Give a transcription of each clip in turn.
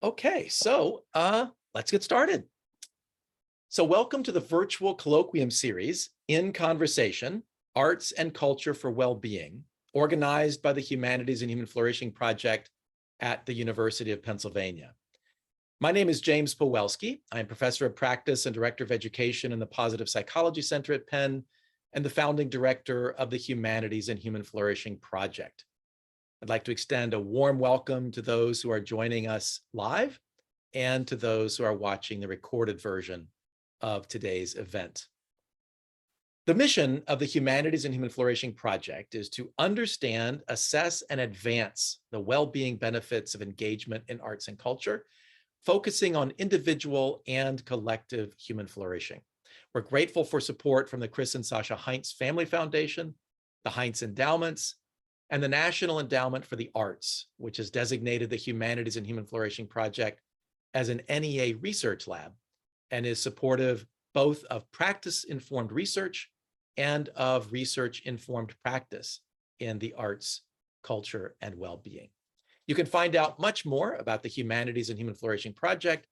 Okay, so let's get started. So welcome to the virtual colloquium series, In Conversation, Arts and Culture for Well-Being, organized by the Humanities and Human Flourishing Project at the University of Pennsylvania. My name is James Pawelski. I am Professor of Practice and Director of Education in the Positive Psychology Center at Penn, and the founding director of the Humanities and Human Flourishing Project. I'd like to extend a warm welcome to those who are joining us live and to those who are watching the recorded version of today's event. The mission of the Humanities and Human Flourishing Project is to understand, assess, and advance the well-being benefits of engagement in arts and culture, focusing on individual and collective human flourishing. We're grateful for support from the Chris and Sasha Heinz Family Foundation, the Heinz Endowments, and the National Endowment for the Arts, which has designated the Humanities and Human Flourishing Project as an NEA research lab and is supportive both of practice-informed research and of research-informed practice in the arts, culture, and well-being. You can find out much more about the Humanities and Human Flourishing Project,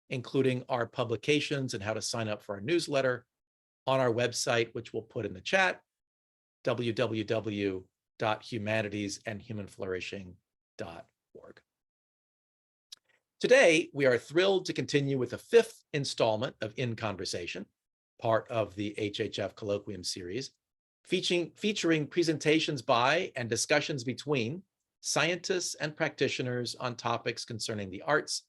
including our publications and how to sign up for our newsletter, on our website, which we'll put in the chat, www.humanities-and-human-flourishing.org. Today, we are thrilled to continue with the fifth installment of In Conversation, part of the HHF Colloquium series, featuring presentations by and discussions between scientists and practitioners on topics concerning the arts,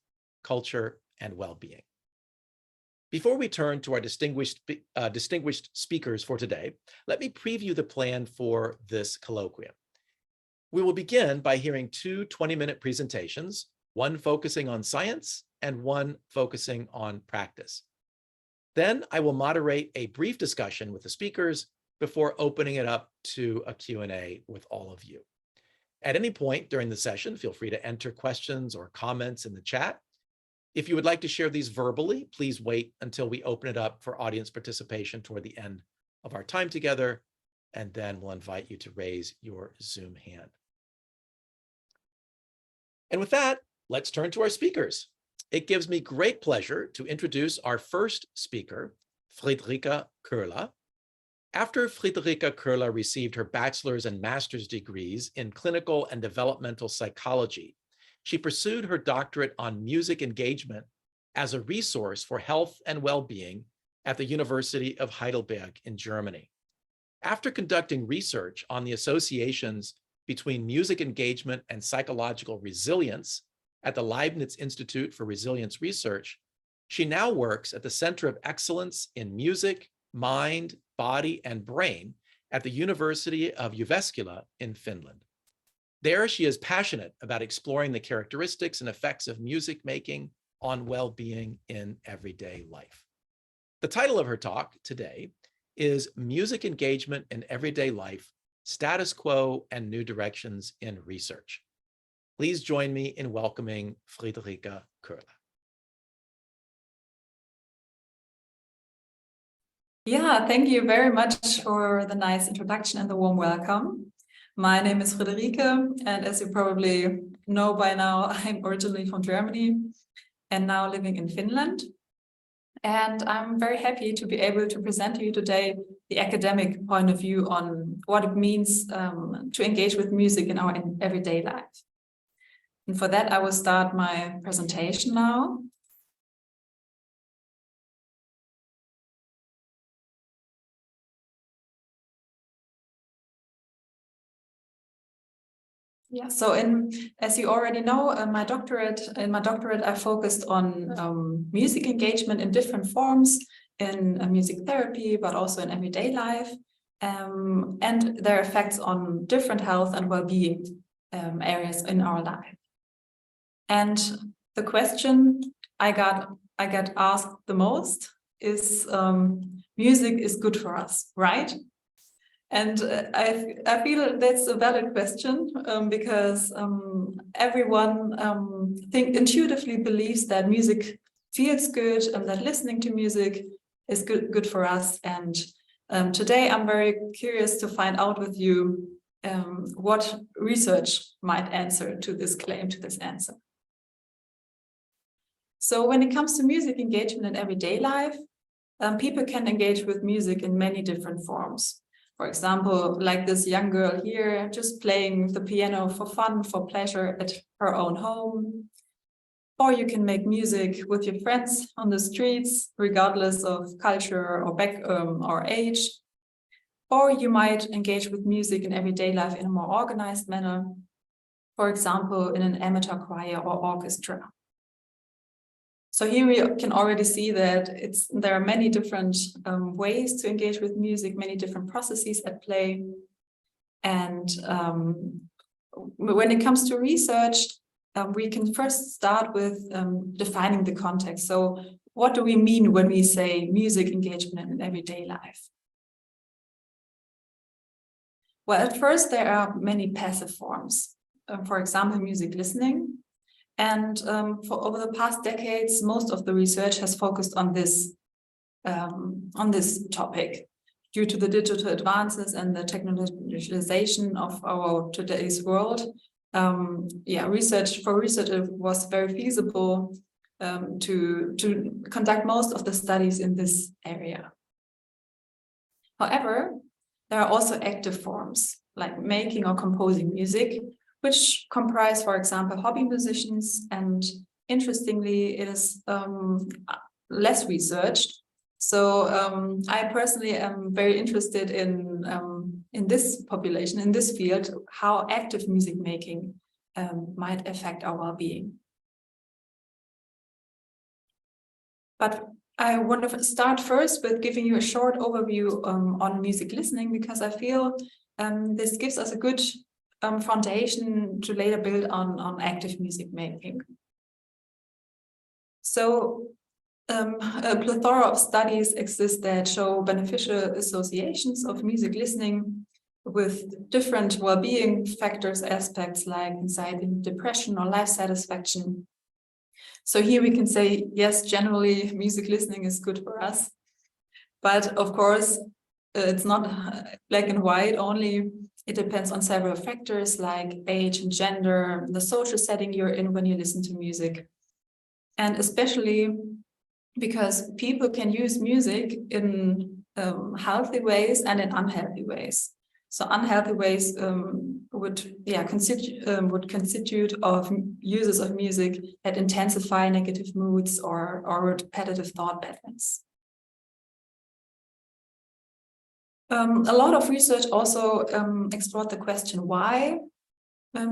culture, and well-being. Before we turn to our distinguished speakers for today, let me preview the plan for this colloquium. We will begin by hearing two 20-minute presentations, one focusing on science and one focusing on practice. Then I will moderate a brief discussion with the speakers before opening it up to a Q&A with all of you. At any point during the session, feel free to enter questions or comments in the chat. If you would like to share these verbally, please wait until we open it up for audience participation toward the end of our time together, and then we'll invite you to raise your Zoom hand. And with that, let's turn to our speakers. It gives me great pleasure to introduce our first speaker, Friederike Köhler. After Friederike Köhler received her bachelor's and master's degrees in clinical and developmental psychology, she pursued her doctorate on music engagement as a resource for health and well-being at the University of Heidelberg in Germany. After conducting research on the associations between music engagement and psychological resilience at the Leibniz Institute for Resilience Research, she now works at the Center of Excellence in Music, Mind, Body, and Brain at the University of Jyväskylä in Finland. There, she is passionate about exploring the characteristics and effects of music making on well-being in everyday life. The title of her talk today is Music Engagement in Everyday Life, Status Quo and New Directions in Research. Please join me in welcoming Friederike Köhler. Yeah, thank you very much for the nice introduction and the warm welcome. My name is Friederike, and as you probably know by now, I'm originally from Germany and now living in Finland. And I'm very happy to be able to present to you today the academic point of view on what it means to engage with music in our everyday life. And for that, I will start my presentation now. Yeah, so as you already know, in my doctorate, I focused on music engagement in different forms, in music therapy, but also in everyday life, and their effects on different health and well-being areas in our life. And the question I get asked the most is, music is good for us, right? And I feel that's a valid question because everyone intuitively believes that music feels good and that listening to music is good for us. And today I'm very curious to find out with you what research might answer to this claim, to this answer. So when it comes to music engagement in everyday life, people can engage with music in many different forms. For example, like this young girl here, just playing the piano for fun, for pleasure at her own home. Or you can make music with your friends on the streets, regardless of culture or age. Or you might engage with music in everyday life in a more organized manner, for example, in an amateur choir or orchestra. So here we can already see that there are many different ways to engage with music, many different processes at play. And when it comes to research, we can first start with defining the context. So what do we mean when we say music engagement in everyday life? Well, at first, there are many passive forms. For example, music listening. And for over the past decades, most of the research has focused on this topic due to the digital advances and the technologization of our today's world. Research it was very feasible to conduct most of the studies in this area. However, there are also active forms like making or composing music, which comprise, for example, hobby musicians. And interestingly, it is less researched. So I personally am very interested in this population, in this field, how active music making might affect our well-being. But I want to start first with giving you a short overview on music listening, because I feel this gives us a good foundation to later build on active music making. So a plethora of studies exist that show beneficial associations of music listening with different well-being factors, aspects like anxiety, depression, or life satisfaction. So here we can say, yes, generally music listening is good for us. But of course, it's not black and white only. It depends on several factors like age and gender, the social setting you're in when you listen to music. And especially because people can use music in healthy ways and in unhealthy ways. So unhealthy ways would constitute of uses of music that intensify negative moods or repetitive thought patterns. A lot of research also explored the question why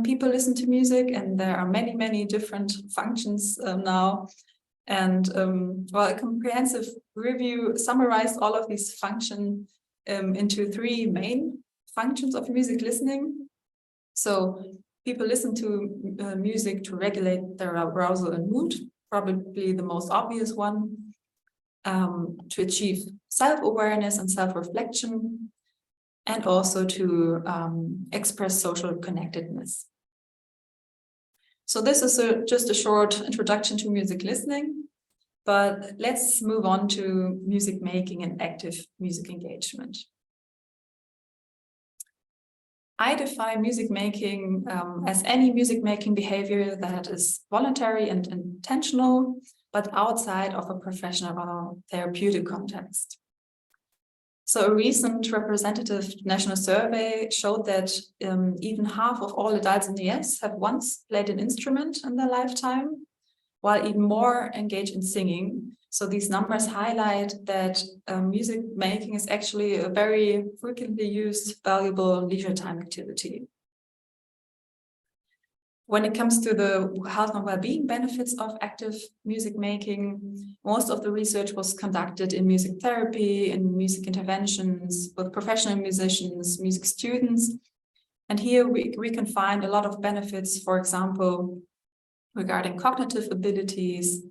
people listen to music, and there are many different functions now. And a comprehensive review summarized all of these functions into three main functions of music listening. So people listen to music to regulate their arousal and mood, probably the most obvious one, to achieve self-awareness and self-reflection, and also to express social connectedness. So this is just a short introduction to music listening, but let's move on to music making and active music engagement. I define music making as any music making behavior that is voluntary and intentional, but outside of a professional or therapeutic context. So a recent representative national survey showed that even half of all adults in the US have once played an instrument in their lifetime, while even more engage in singing. So these numbers highlight that music making is actually a very frequently used, valuable leisure time activity. When it comes to the health and well-being benefits of active music making, most of the research was conducted in music therapy and music interventions with professional musicians, music students. And here we can find a lot of benefits, for example, regarding cognitive abilities,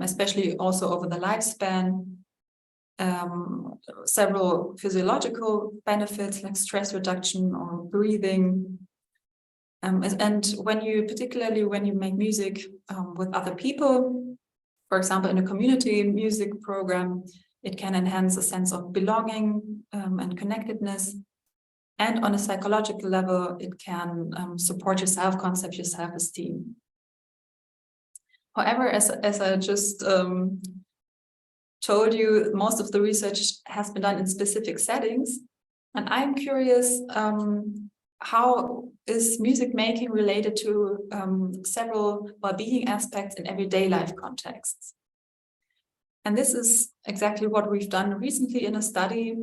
especially also over the lifespan, several physiological benefits like stress reduction or breathing. And particularly when you make music with other people, for example, in a community music program, it can enhance a sense of belonging and connectedness. And on a psychological level, it can support your self-concept, your self-esteem. However, as I just told you, most of the research has been done in specific settings. And I'm curious, how is music making related to several well-being aspects in everyday life contexts? And this is exactly what we've done recently in a study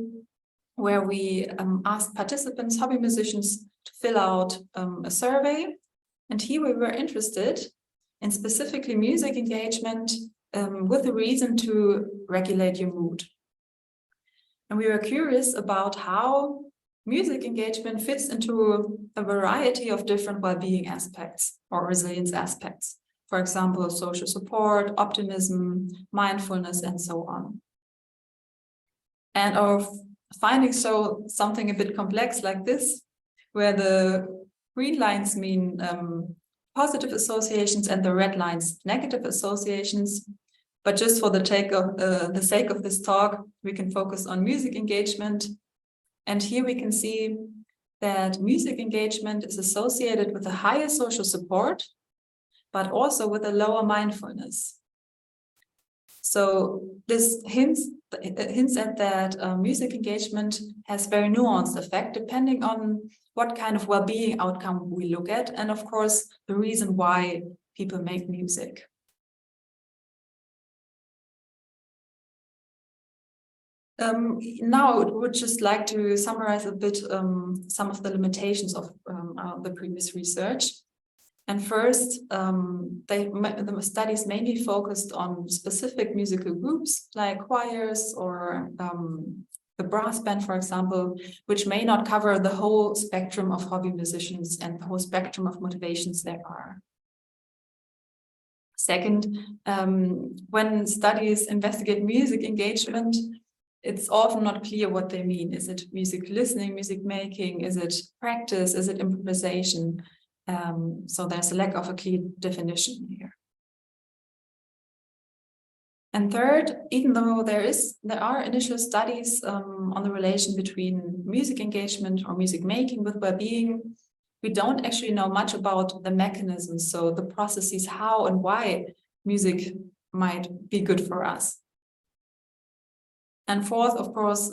where we asked participants, hobby musicians, to fill out a survey. And here we were interested in specifically music engagement with a reason to regulate your mood. And we were curious about how music engagement fits into a variety of different well-being aspects or resilience aspects. For example, social support, optimism, mindfulness, and so on. And our findings show something a bit complex like this, where the green lines mean positive associations and the red lines negative associations. But just for the sake of this talk, we can focus on music engagement. And here we can see that music engagement is associated with a higher social support, but also with a lower mindfulness. So this hints at that music engagement has very nuanced effect depending on what kind of well-being outcome we look at, and of course, the reason why people make music. Now, I would just like to summarize a bit some of the limitations of the previous research. And first, the studies mainly focused on specific musical groups like choirs or the brass band, for example, which may not cover the whole spectrum of hobby musicians and the whole spectrum of motivations there are. Second, when studies investigate music engagement, it's often not clear what they mean. Is it music listening, music making? Is it practice? Is it improvisation? So there's a lack of a clear definition here. And third, even though there are initial studies on the relation between music engagement or music making with well-being, we don't actually know much about the mechanisms, so the processes, how and why music might be good for us. And fourth, of course,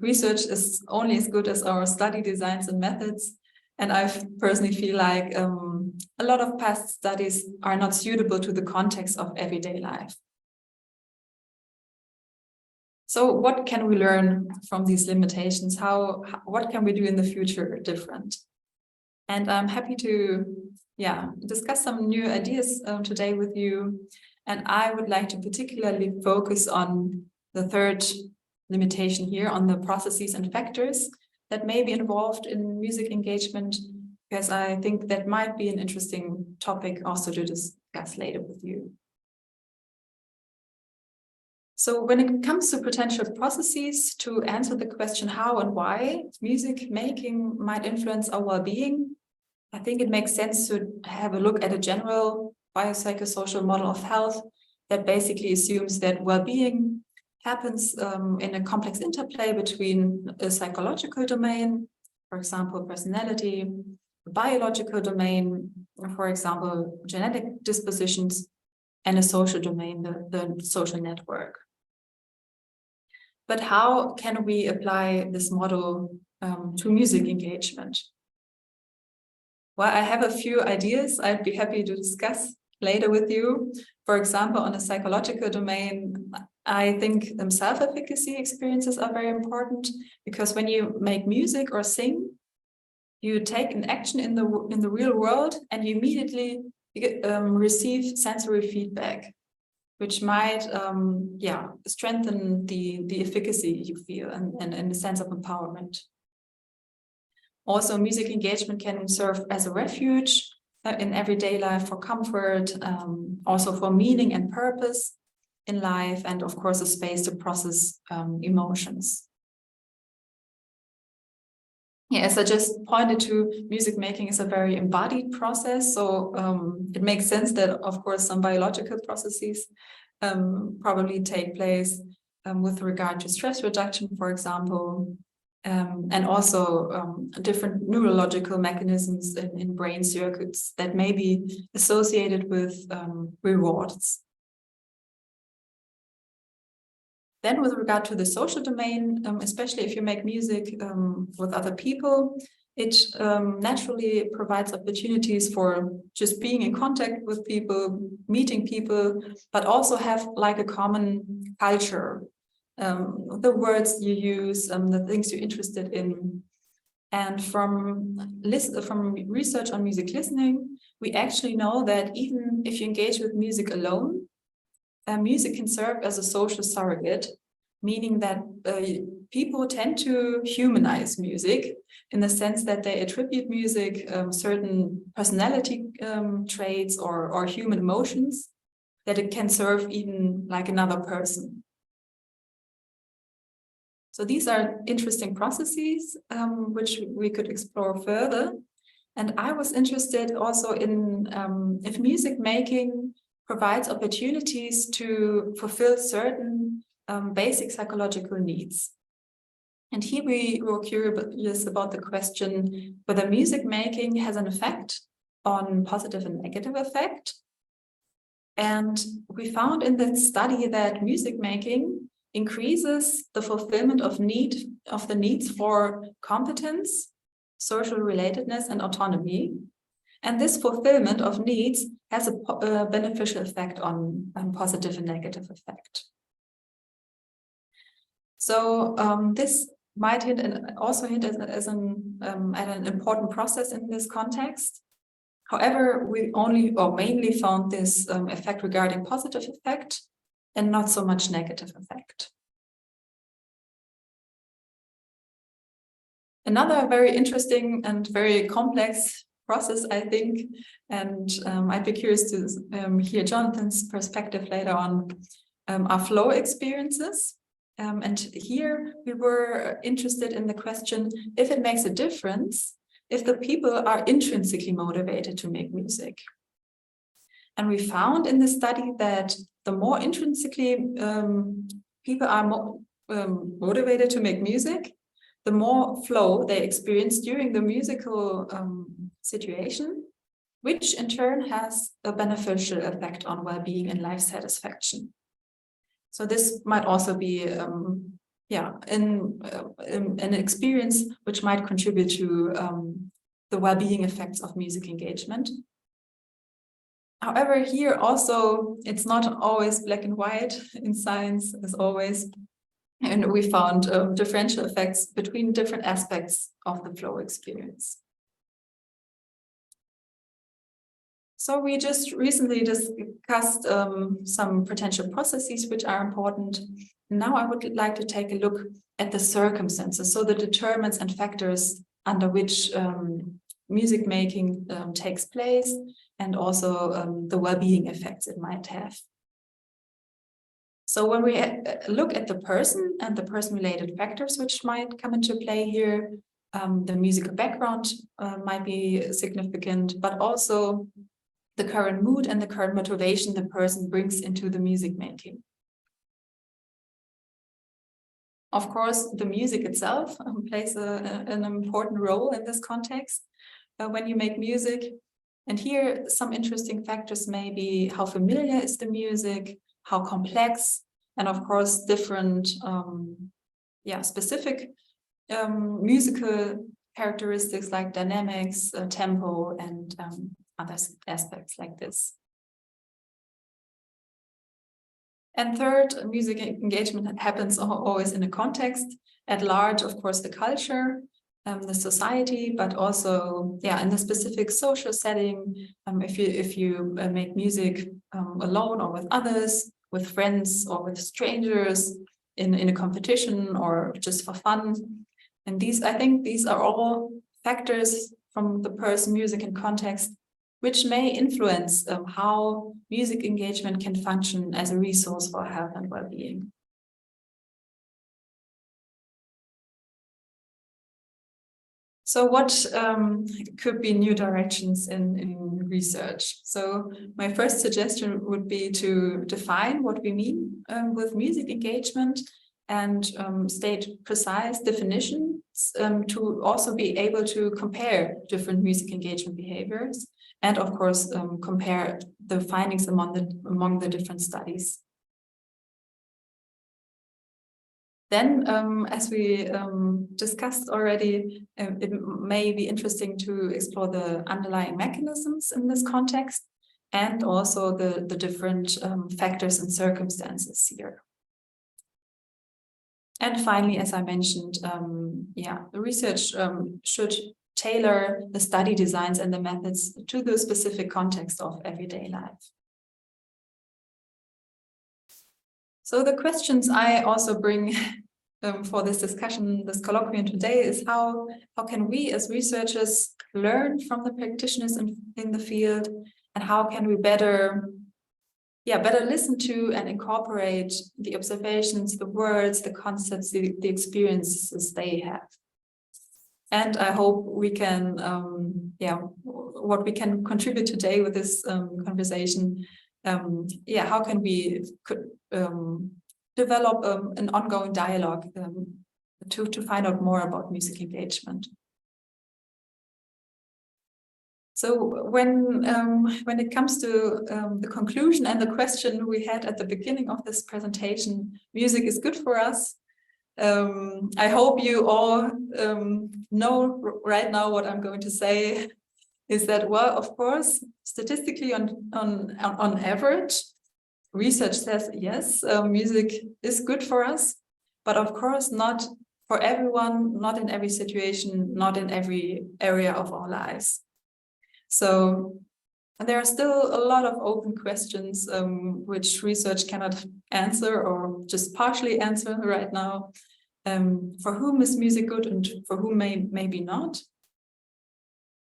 research is only as good as our study designs and methods. And I personally feel like a lot of past studies are not suitable to the context of everyday life. So what can we learn from these limitations? What can we do in the future different? And I'm happy to discuss some new ideas today with you. And I would like to particularly focus on the third limitation here, on the processes and factors that may be involved in music engagement, because I think that might be an interesting topic also to discuss later with you. So when it comes to potential processes to answer the question how and why music making might influence our well-being, I think it makes sense to have a look at a general biopsychosocial model of health that basically assumes that well-being happens in a complex interplay between a psychological domain, for example, personality, a biological domain, for example, genetic dispositions, and a social domain, the social network. But how can we apply this model to music engagement? Well, I have a few ideas I'd be happy to discuss later with you. For example, on a psychological domain, I think self-efficacy experiences are very important, because when you make music or sing, you take an action in the real world and you immediately receive sensory feedback, which might strengthen the efficacy you feel and the sense of empowerment. Also, music engagement can serve as a refuge in everyday life for comfort, also for meaning and purpose in life, and of course a space to process emotions. As I just pointed to, music making is a very embodied process, so it makes sense that of course some biological processes probably take place with regard to stress reduction, for example, and also different neurological mechanisms in brain circuits that may be associated with rewards. Then with regard to the social domain, especially if you make music with other people, it naturally provides opportunities for just being in contact with people, meeting people, but also have like a common culture, the words you use, the things you're interested in. And from research on music listening, we actually know that even if you engage with music alone, music can serve as a social surrogate, meaning that people tend to humanize music in the sense that they attribute music certain personality traits or human emotions, that it can serve even like another person. So these are interesting processes which we could explore further. And I was interested also in if music making provides opportunities to fulfill certain basic psychological needs. And here we were curious about the question whether music making has an effect on positive and negative effect. And we found in that study that music making increases the fulfillment of the needs for competence, social relatedness, and autonomy. And this fulfillment of needs has a beneficial effect on positive and negative effect. So this might hint at an important process in this context. However, we mainly found this effect regarding positive effect and not so much negative effect. Another very interesting and very complex process, I think, and I'd be curious to hear Jonathan's perspective later on, are flow experiences. And here we were interested in the question if it makes a difference if the people are intrinsically motivated to make music. And we found in the study that the more intrinsically people are motivated to make music, the more flow they experience during the musical situation, which in turn has a beneficial effect on well-being and life satisfaction. So this might also be an experience which might contribute to the well-being effects of music engagement. However, here also, it's not always black and white in science, as always. And we found differential effects between different aspects of the flow experience. So we just recently discussed some potential processes which are important. Now I would like to take a look at the circumstances, so the determinants and factors under which music making takes place, and also the well-being effects it might have. So when we look at the person and the person-related factors which might come into play here, the musical background might be significant, but also the current mood and the current motivation the person brings into the music making. Of course, the music itself plays an important role in this context when you make music. And here, some interesting factors may be how familiar is the music, how complex, and of course, different specific musical characteristics like dynamics, tempo, and other aspects like this. And third, music engagement happens always in a context. At large, of course, the culture, the society, but also, in the specific social setting, if you make music alone or with others, with friends or with strangers, in a competition or just for fun. And I think these are all factors from the person, music, and context, which may influence how music engagement can function as a resource for health and well-being. So what could be new directions in research? So my first suggestion would be to define what we mean with music engagement and state precise definition to also be able to compare different music engagement behaviors, and of course compare the findings among the different studies. Then, as we discussed already, it may be interesting to explore the underlying mechanisms in this context, and also the different factors and circumstances here. And finally, as I mentioned, the research should tailor the study designs and the methods to the specific context of everyday life. So the questions I also bring for this discussion, this colloquium today, is how can we as researchers learn from the practitioners in the field, and how can we better listen to and incorporate the observations, the words, the concepts, the experiences they have. And I hope we can, what we can contribute today with this conversation, how can we develop an ongoing dialogue to find out more about music engagement. So when it comes to the conclusion and the question we had at the beginning of this presentation, music is good for us. I hope you all know right now what I'm going to say is that, well, of course, statistically on average, research says yes, music is good for us, but of course not for everyone, not in every situation, not in every area of our lives. So there are still a lot of open questions which research cannot answer or just partially answer right now. For whom is music good and for whom maybe not?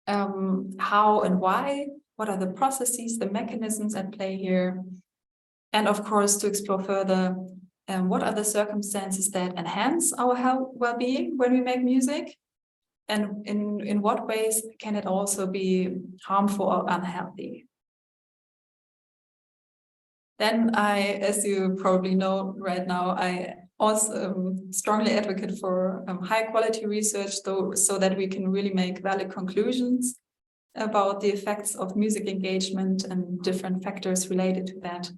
How and why? What are the processes, the mechanisms at play here? And of course, to explore further, what are the circumstances that enhance our health, well-being when we make music? And in what ways can it also be harmful or unhealthy? Then as you probably know right now, I also strongly advocate for high quality research, so that we can really make valid conclusions about the effects of music engagement and different factors related to that.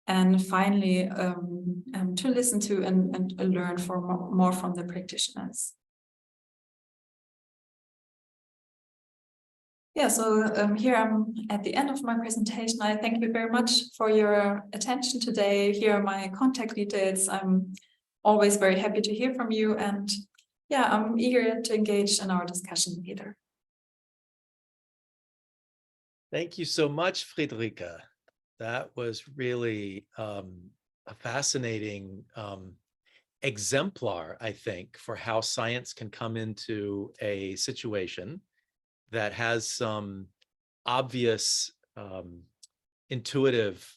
And finally, to listen to and learn more from the practitioners. Yeah, so here I'm at the end of my presentation. I thank you very much for your attention today. Here are my contact details. I'm always very happy to hear from you, and yeah, I'm eager to engage in our discussion later. Thank you so much, Friederike. That was really a fascinating exemplar, I think, for how science can come into a situation that has some obvious intuitive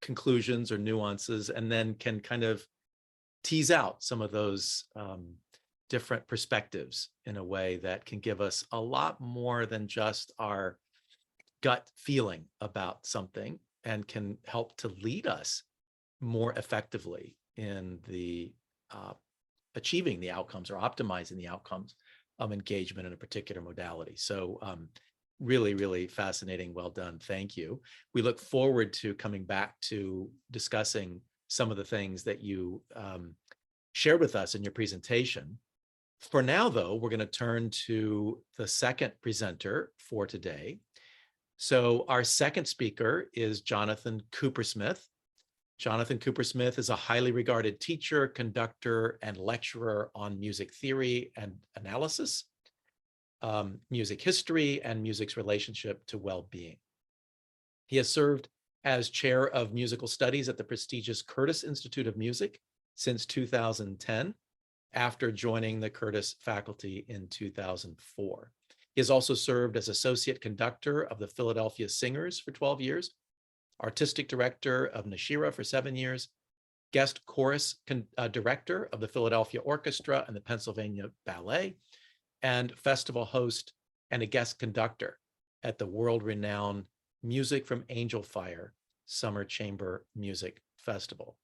conclusions or nuances, and then can kind of tease out some of those different perspectives in a way that can give us a lot more than just our gut feeling about something, and can help to lead us more effectively in the achieving the outcomes or optimizing the outcomes of engagement in a particular modality. So really, really fascinating. Well done. Thank you. We look forward to coming back to discussing some of the things that you shared with us in your presentation. For now, though, we're going to turn to the second presenter for today. So our second speaker is Jonathan Coopersmith. Jonathan Coopersmith is a highly regarded teacher, conductor, and lecturer on music theory and analysis, music history, and music's relationship to well-being. He has served as chair of musical studies at the prestigious Curtis Institute of Music since 2010, after joining the Curtis faculty in 2004. He has also served as associate conductor of the Philadelphia Singers for 12 years, artistic director of Nashira for 7 years, guest chorus director of the Philadelphia Orchestra and the Pennsylvania Ballet, and festival host and a guest conductor at the world-renowned Music from Angel Fire Summer Chamber Music Festival.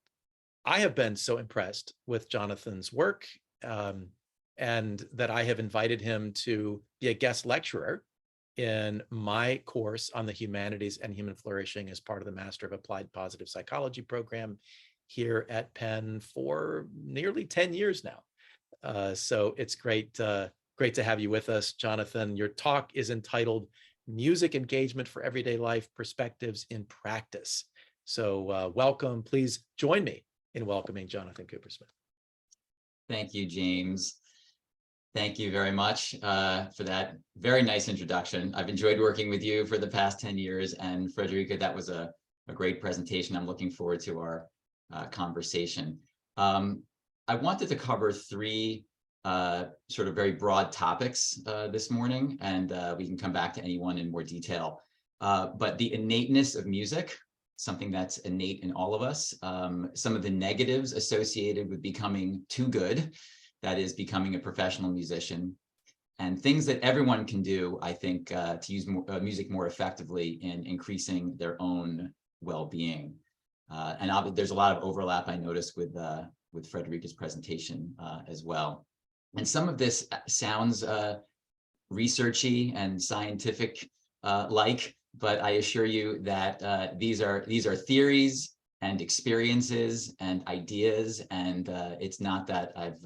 I have been so impressed with Jonathan's work and that I have invited him to be a guest lecturer in my course on the humanities and human flourishing as part of the Master of Applied Positive Psychology program here at Penn for nearly 10 years now. So it's great to have you with us, Jonathan. Your talk is entitled Music Engagement for Everyday Life Perspectives in Practice. So welcome. Please join me in welcoming Jonathan Coopersmith. Thank you, James. Thank you very much for that very nice introduction. I've enjoyed working with you for the past 10 years, and Friederike, that was a great presentation. I'm looking forward to our conversation. I wanted to cover three sort of very broad topics this morning, and we can come back to any one in more detail. But the innateness of music, something that's innate in all of us, some of the negatives associated with becoming too good, that is becoming a professional musician, and things that everyone can do, I think, to use music more effectively in increasing their own well-being. And there's a lot of overlap, I noticed, with Friederike's presentation as well. And some of this sounds researchy and scientific like, but I assure you that these are theories and experiences and ideas, and it's not that have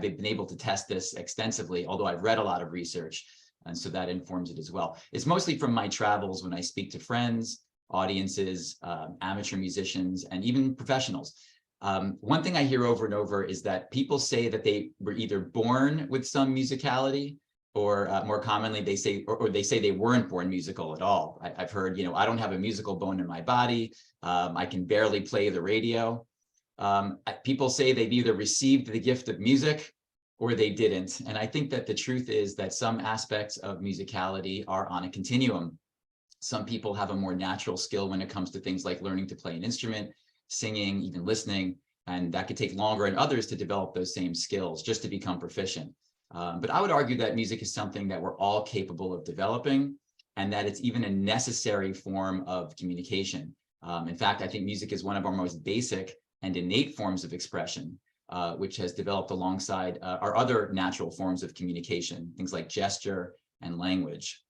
been able to test this extensively, although I've read a lot of research, and so that informs it as well. It's mostly from my travels when I speak to friends, audiences, amateur musicians, and even professionals. One thing I hear over and over is that people say that they were either born with some musicality, or more commonly, they say, or they say they weren't born musical at all. I've heard, I don't have a musical bone in my body. I can barely play the radio. People say they've either received the gift of music or they didn't. And I think that the truth is that some aspects of musicality are on a continuum. Some people have a more natural skill when it comes to things like learning to play an instrument, singing, even listening, and that could take longer in others to develop those same skills just to become proficient. But I would argue that music is something that we're all capable of developing, and that it's even a necessary form of communication. In fact, I think music is one of our most basic and innate forms of expression, which has developed alongside our other natural forms of communication, things like gesture and language.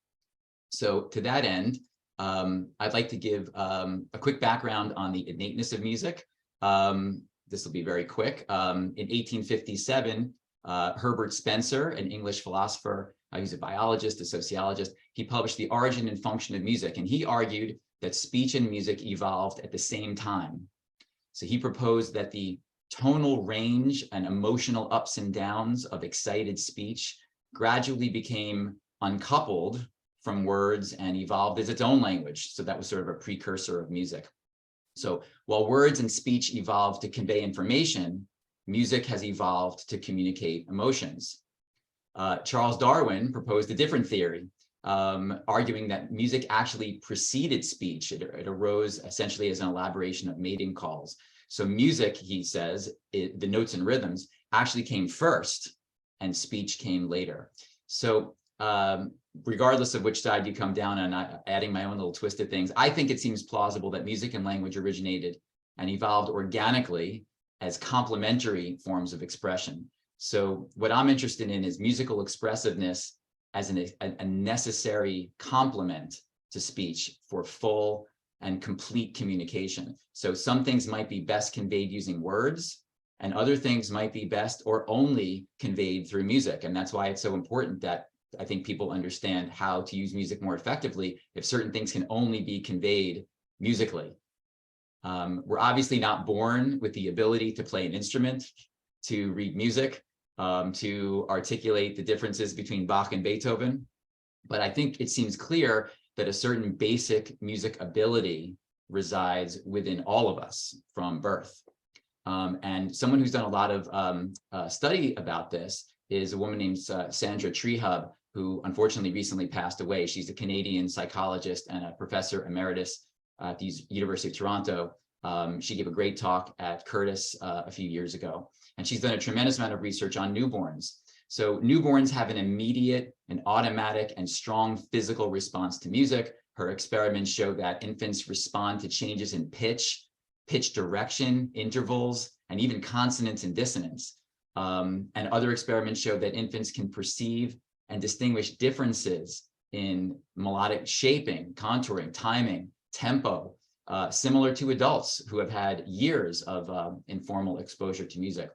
So to that end, I'd like to give a quick background on the innateness of music. This will be very quick. In 1857, Herbert Spencer, an English philosopher, he's a biologist, a sociologist, he published The Origin and Function of Music, and he argued that speech and music evolved at the same time. So he proposed that the tonal range and emotional ups and downs of excited speech gradually became uncoupled from words and evolved as its own language. So that was sort of a precursor of music. So while words and speech evolved to convey information, music has evolved to communicate emotions. Charles Darwin proposed a different theory, arguing that music actually preceded speech. It arose essentially as an elaboration of mating calls. So music, he says, the notes and rhythms actually came first and speech came later. So regardless of which side you come down on, adding my own little twist of things, I think it seems plausible that music and language originated and evolved organically as complementary forms of expression. So what I'm interested in is musical expressiveness as a necessary complement to speech for full and complete communication. So some things might be best conveyed using words, and other things might be best or only conveyed through music. And that's why it's so important that I think people understand how to use music more effectively if certain things can only be conveyed musically. We're obviously not born with the ability to play an instrument, to read music, to articulate the differences between Bach and Beethoven. But I think it seems clear that a certain basic music ability resides within all of us from birth. And someone who's done a lot of study about this is a woman named Sandra Trehub, who unfortunately recently passed away. She's a Canadian psychologist and a professor emeritus at the University of Toronto. She gave a great talk at Curtis a few years ago, and she's done a tremendous amount of research on newborns. So newborns have an immediate and automatic and strong physical response to music. Her experiments show that infants respond to changes in pitch direction, intervals, and even consonance and dissonance. And other experiments show that infants can perceive and distinguish differences in melodic shaping, contouring, timing, tempo, similar to adults who have had years of informal exposure to music.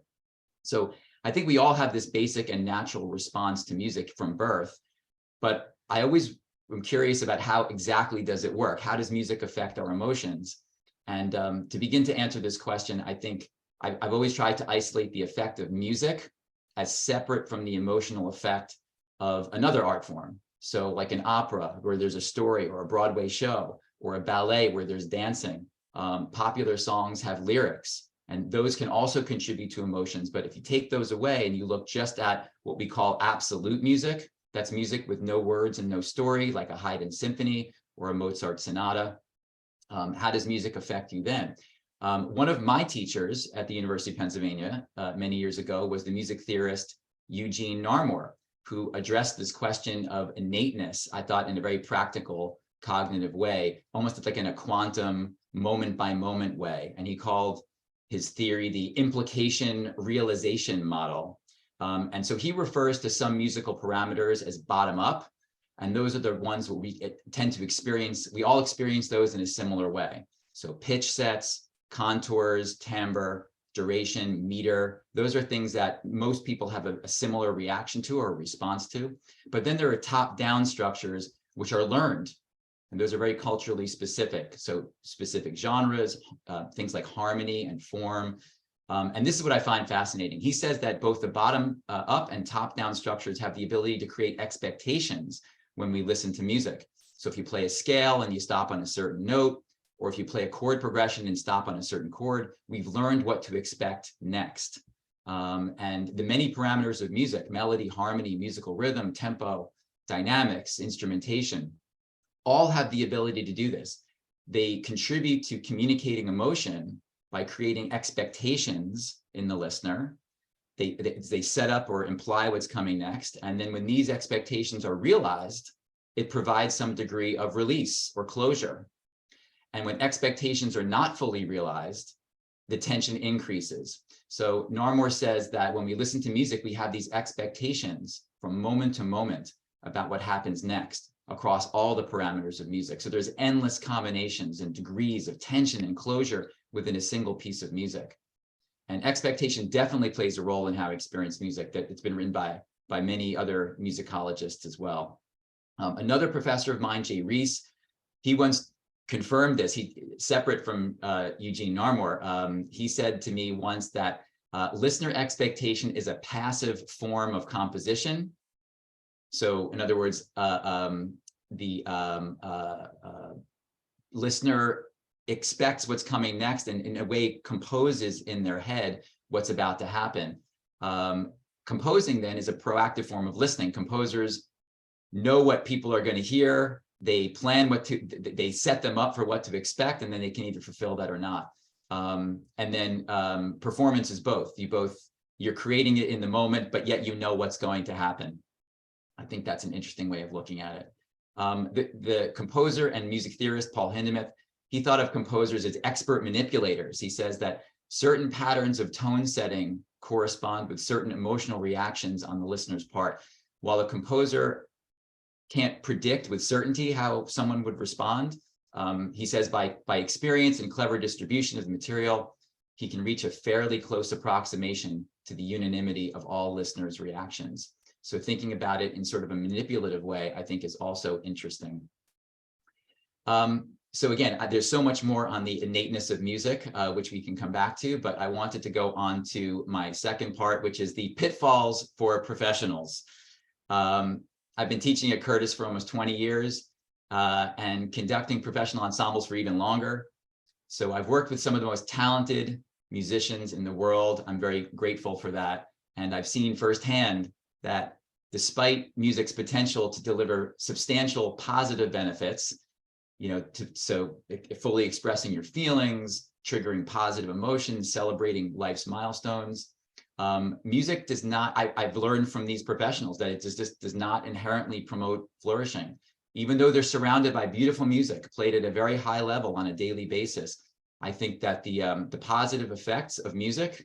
So I think we all have this basic and natural response to music from birth, but I always am curious about how exactly does it work? How does music affect our emotions? And to begin to answer this question, I think I've always tried to isolate the effect of music as separate from the emotional effect of another art form. So like an opera where there's a story, or a Broadway show, or a ballet where there's dancing. Popular songs have lyrics, and those can also contribute to emotions. But if you take those away and you look just at what we call absolute music, that's music with no words and no story, like a Haydn symphony or a Mozart sonata. How does music affect you then? One of my teachers at the University of Pennsylvania many years ago was the music theorist Eugene Narmore, who addressed this question of innateness, I thought, in a very practical, cognitive way, almost like in a quantum moment by moment way. And he called his theory the implication realization model. And so he refers to some musical parameters as bottom up. And those are the ones where we tend to experience, we all experience those in a similar way. So pitch sets, contours, timbre, duration, meter, those are things that most people have a similar reaction to or response to. But then there are top-down structures which are learned. And those are very culturally specific. So specific genres, things like harmony and form. And this is what I find fascinating. He says that both the bottom up and top down structures have the ability to create expectations when we listen to music. So if you play a scale and you stop on a certain note, or if you play a chord progression and stop on a certain chord, we've learned what to expect next. And the many parameters of music, melody, harmony, musical rhythm, tempo, dynamics, instrumentation, all have the ability to do this. They contribute to communicating emotion by creating expectations in the listener. They set up or imply what's coming next. And then when these expectations are realized, it provides some degree of release or closure. And when expectations are not fully realized, the tension increases. So Narmore says that when we listen to music, we have these expectations from moment to moment about what happens next across all the parameters of music. So there's endless combinations and degrees of tension and closure within a single piece of music. And expectation definitely plays a role in how I experience music. That it's been written by many other musicologists as well. Another professor of mine, Jay Reese, he once confirmed this. He, separate from Eugene Narmore, he said to me once that listener expectation is a passive form of composition. So in other words, the listener expects what's coming next and in a way composes in their head what's about to happen. Composing then is a proactive form of listening. Composers know what people are going to hear. They plan they set them up for what to expect, and then they can either fulfill that or not. And then performance is both. You're creating it in the moment, but yet you know what's going to happen. I think that's an interesting way of looking at it. The composer and music theorist, Paul Hindemith, he thought of composers as expert manipulators. He says that certain patterns of tone setting correspond with certain emotional reactions on the listener's part. While a composer can't predict with certainty how someone would respond, he says by experience and clever distribution of the material, he can reach a fairly close approximation to the unanimity of all listeners' reactions. So thinking about it in sort of a manipulative way, I think is also interesting. So again, there's so much more on the innateness of music, which we can come back to, but I wanted to go on to my second part, which is the pitfalls for professionals. I've been teaching at Curtis for almost 20 years and conducting professional ensembles for even longer. So I've worked with some of the most talented musicians in the world. I'm very grateful for that. And I've seen firsthand that despite music's potential to deliver substantial positive benefits, so fully expressing your feelings, triggering positive emotions, celebrating life's milestones, music does not, I've learned from these professionals that it just does not inherently promote flourishing. Even though they're surrounded by beautiful music played at a very high level on a daily basis, I think that the positive effects of music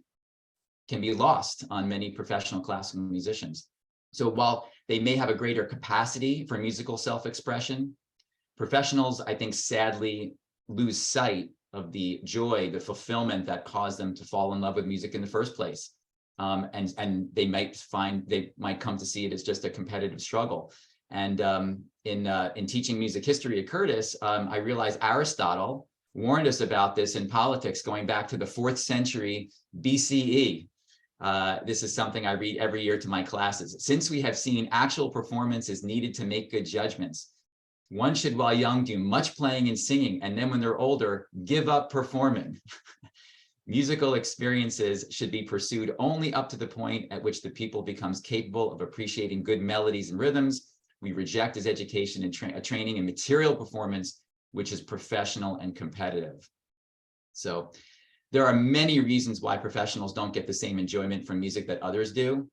can be lost on many professional classical musicians. So while they may have a greater capacity for musical self-expression, professionals, I think, sadly lose sight of the joy, the fulfillment that caused them to fall in love with music in the first place. And they might come to see it as just a competitive struggle. And in teaching music history at Curtis, I realized Aristotle warned us about this in politics going back to the 4th century BCE. This is something I read every year to my classes. Since we have seen actual performance is needed to make good judgments, one should, while young, do much playing and singing, and then when they're older, give up performing. Musical experiences should be pursued only up to the point at which the pupil becomes capable of appreciating good melodies and rhythms. We reject as education and training in material performance, which is professional and competitive. So there are many reasons why professionals don't get the same enjoyment from music that others do.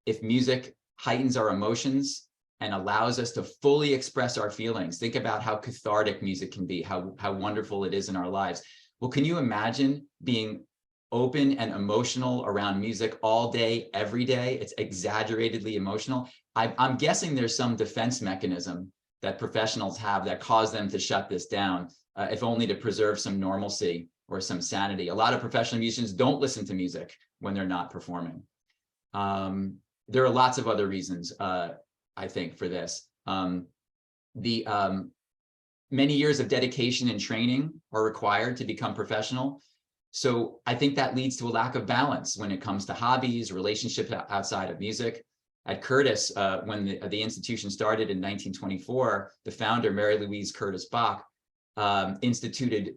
If music heightens our emotions and allows us to fully express our feelings, think about how cathartic music can be, how wonderful it is in our lives. Well, can you imagine being open and emotional around music all day, every day? It's exaggeratedly emotional. I'm guessing there's some defense mechanism that professionals have that cause them to shut this down, if only to preserve some normalcy or some sanity. A lot of professional musicians don't listen to music when they're not performing. There are lots of other reasons, I think, for this. Many years of dedication and training are required to become professional. So I think that leads to a lack of balance when it comes to hobbies, relationships outside of music. At Curtis, when the institution started in 1924, the founder, Mary Louise Curtis Bach, instituted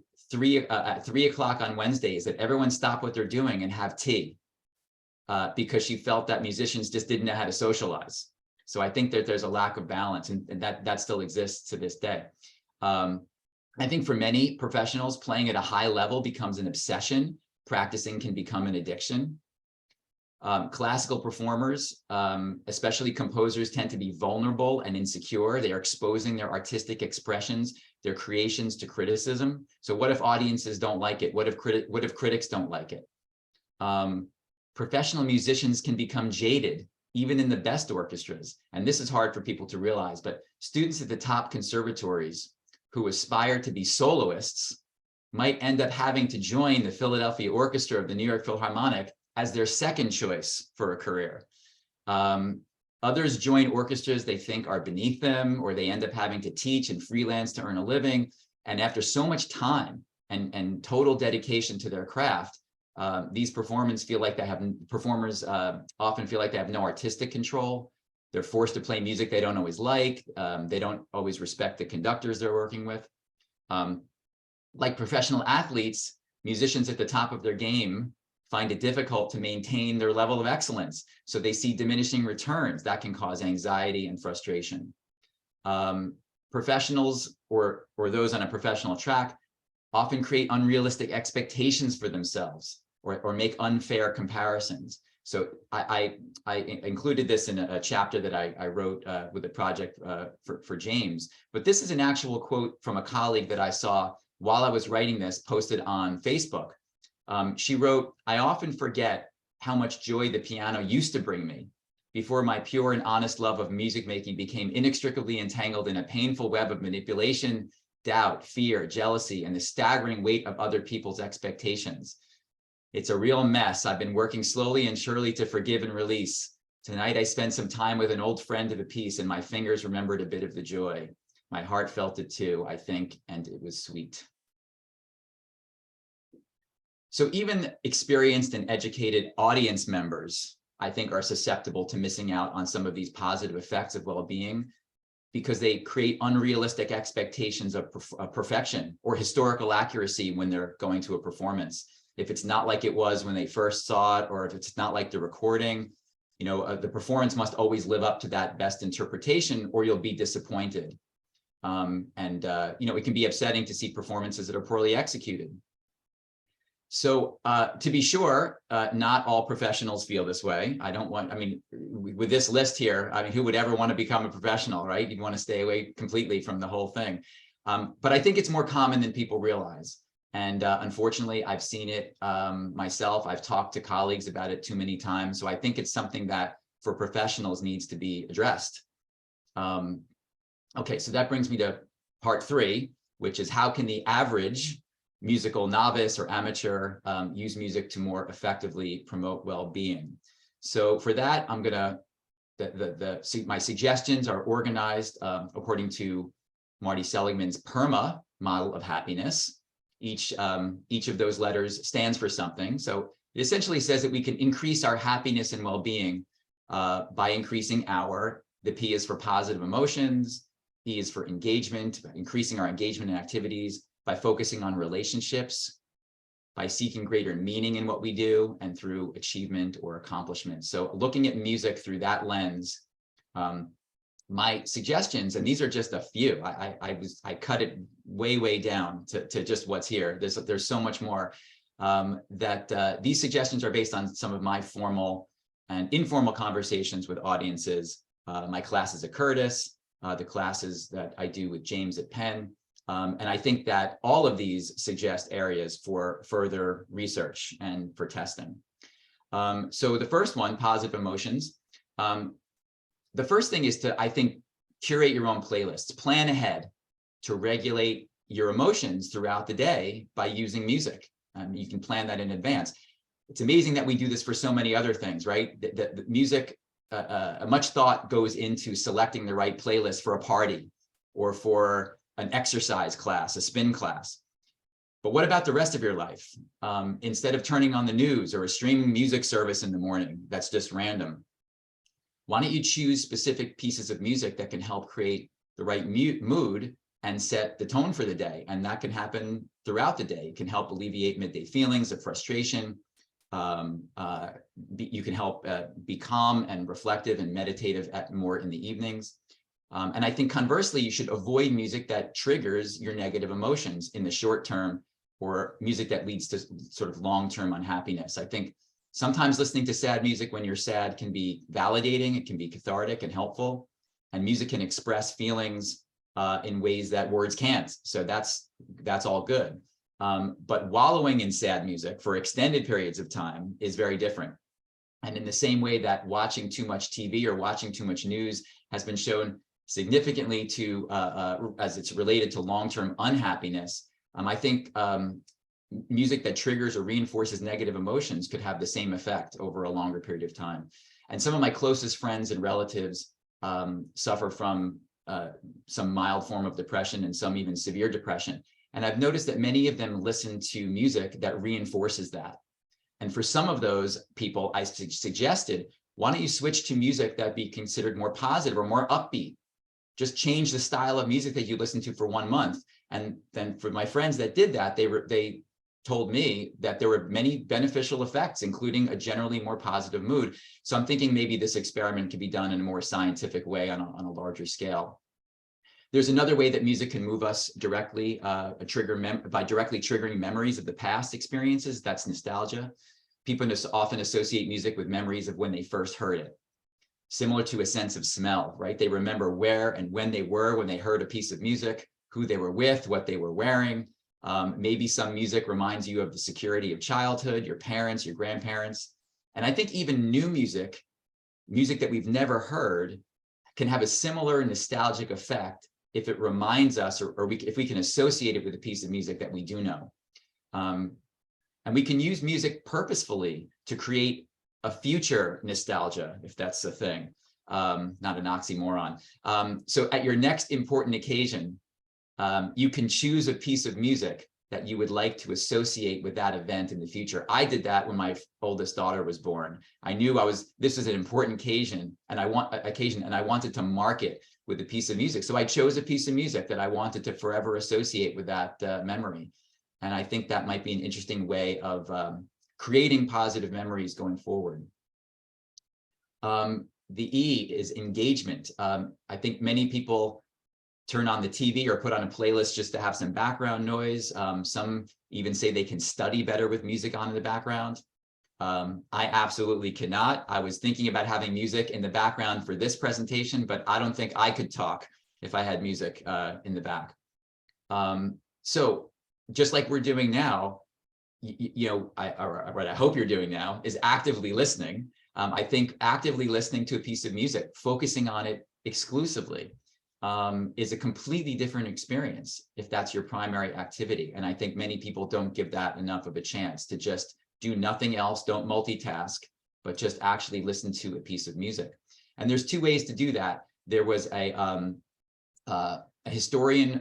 at 3 o'clock on Wednesdays that everyone stop what they're doing and have tea, because she felt that musicians just didn't know how to socialize. So I think that there's a lack of balance, and that still exists to this day. I think for many professionals, playing at a high level becomes an obsession. Practicing can become an addiction. Classical performers, especially composers, tend to be vulnerable and insecure. They are exposing their artistic expressions, their creations to criticism. So what if audiences don't like it? What if critics don't like it? Professional musicians can become jaded, even in the best orchestras. And this is hard for people to realize, but students at the top conservatories who aspire to be soloists might end up having to join the Philadelphia Orchestra of the New York Philharmonic as their second choice for a career. Others join orchestras they think are beneath them, or they end up having to teach and freelance to earn a living. And after so much time and total dedication to their craft, these performers often feel like they have no artistic control. They're forced to play music they don't always like. They don't always respect the conductors they're working with. Like professional athletes, musicians at the top of their game find it difficult to maintain their level of excellence. So they see diminishing returns. That can cause anxiety and frustration. Professionals or those on a professional track often create unrealistic expectations for themselves or make unfair comparisons. So I included this in a chapter that I wrote with a project for James, but this is an actual quote from a colleague that I saw while I was writing this, posted on Facebook. She wrote, "I often forget how much joy the piano used to bring me before my pure and honest love of music making became inextricably entangled in a painful web of manipulation, doubt, fear, jealousy, and the staggering weight of other people's expectations. It's a real mess. I've been working slowly and surely to forgive and release. Tonight I spent some time with an old friend of the piece, and my fingers remembered a bit of the joy. My heart felt it too, I think, and it was sweet." So even experienced and educated audience members, I think, are susceptible to missing out on some of these positive effects of well-being because they create unrealistic expectations of perfection or historical accuracy when they're going to a performance. If it's not like it was when they first saw it, or if it's not like the recording, the performance must always live up to that best interpretation, or you'll be disappointed. It can be upsetting to see performances that are poorly executed. So to be sure, not all professionals feel this way. With this list here, who would ever want to become a professional, right? You'd want to stay away completely from the whole thing. But I think it's more common than people realize. And unfortunately, I've seen it myself. I've talked to colleagues about it too many times. So I think it's something that for professionals needs to be addressed. Okay, so that brings me to part 3, which is how can the average musical novice or amateur use music to more effectively promote well-being? So for that, I'm gonna, my suggestions are organized according to Marty Seligman's PERMA model of happiness. Each of those letters stands for something. So it essentially says that we can increase our happiness and well-being by increasing the P is for positive emotions, E is for engagement, increasing our engagement in activities, by focusing on relationships, by seeking greater meaning in what we do, and through achievement or accomplishment. So looking at music through that lens, my suggestions, and these are just a few, I cut it way down to just what's here. There's so much more, these suggestions are based on some of my formal and informal conversations with audiences, my classes at Curtis, the classes that I do with James at Penn. And I think that all of these suggest areas for further research and for testing. So the first one, positive emotions. The first thing is to, I think, curate your own playlists. Plan ahead to regulate your emotions throughout the day by using music. You can plan that in advance. It's amazing that we do this for so many other things, right? The music, much thought goes into selecting the right playlist for a party or for an exercise class, a spin class. But what about the rest of your life? Instead of turning on the news or a streaming music service in the morning, that's just random. Why don't you choose specific pieces of music that can help create the right mood and set the tone for the day? And that can happen throughout the day. It can help alleviate midday feelings of frustration. You can help be calm and reflective and meditative more in the evenings. And I think conversely, you should avoid music that triggers your negative emotions in the short term, or music that leads to sort of long-term unhappiness. I think sometimes listening to sad music when you're sad can be validating, it can be cathartic and helpful, and music can express feelings in ways that words can't. So that's all good. But wallowing in sad music for extended periods of time is very different. And in the same way that watching too much TV or watching too much news has been shown significantly to, as it's related to long-term unhappiness, I think music that triggers or reinforces negative emotions could have the same effect over a longer period of time. And some of my closest friends and relatives suffer from some mild form of depression and some even severe depression. And I've noticed that many of them listen to music that reinforces that. And for some of those people, I suggested, why don't you switch to music that be considered more positive or more upbeat? Just change the style of music that you listen to for 1 month. And then for my friends that did that, they told me that there were many beneficial effects, including a generally more positive mood. So I'm thinking maybe this experiment can be done in a more scientific way on a larger scale. There's another way that music can move us directly, by directly triggering memories of the past experiences. That's nostalgia. People often associate music with memories of when they first heard it. Similar to a sense of smell, right? They remember where and when they were when they heard a piece of music, who they were with, what they were wearing. Maybe some music reminds you of the security of childhood, your parents, your grandparents. And I think even new music that we've never heard, can have a similar nostalgic effect if it reminds us, if we can associate it with a piece of music that we do know. And we can use music purposefully to create a future nostalgia, if that's a thing, not an oxymoron. So at your next important occasion, you can choose a piece of music that you would like to associate with that event in the future. I did that when my oldest daughter was born. I knew this was an important occasion, and I wanted to mark it with a piece of music. So I chose a piece of music that I wanted to forever associate with that memory. And I think that might be an interesting way of creating positive memories going forward. The E is engagement. I think many people turn on the TV or put on a playlist just to have some background noise. Some even say they can study better with music on in the background. I absolutely cannot. I was thinking about having music in the background for this presentation, but I don't think I could talk if I had music in the back. So just like we're doing now, what I hope you're doing now is actively listening. I think actively listening to a piece of music, focusing on it exclusively, is a completely different experience if that's your primary activity. And I think many people don't give that enough of a chance to just do nothing else, don't multitask, but just actually listen to a piece of music. And there's two ways to do that. There was a historian,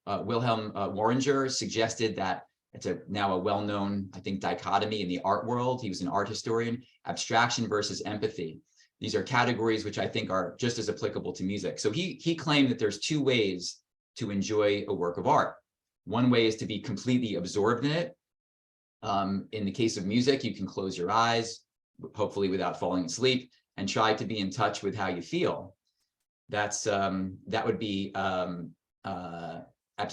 Wilhelm Warringer, suggested that it's now a well-known, I think, dichotomy in the art world. He was an art historian: abstraction versus empathy. These are categories which I think are just as applicable to music. So he claimed that there's two ways to enjoy a work of art. One way is to be completely absorbed in it. In the case of music, you can close your eyes, hopefully without falling asleep, and try to be in touch with how you feel. That's that would be I'm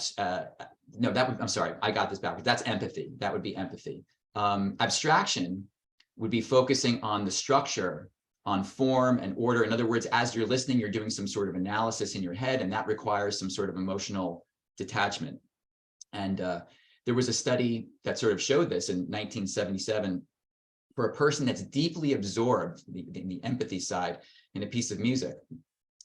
sorry, I got this backwards. That's empathy. That would be empathy. Abstraction would be focusing on the structure, on form and order. In other words, as you're listening, you're doing some sort of analysis in your head, and that requires some sort of emotional detachment. And there was a study that sort of showed this in 1977. For a person that's deeply absorbed, the empathy side, in a piece of music,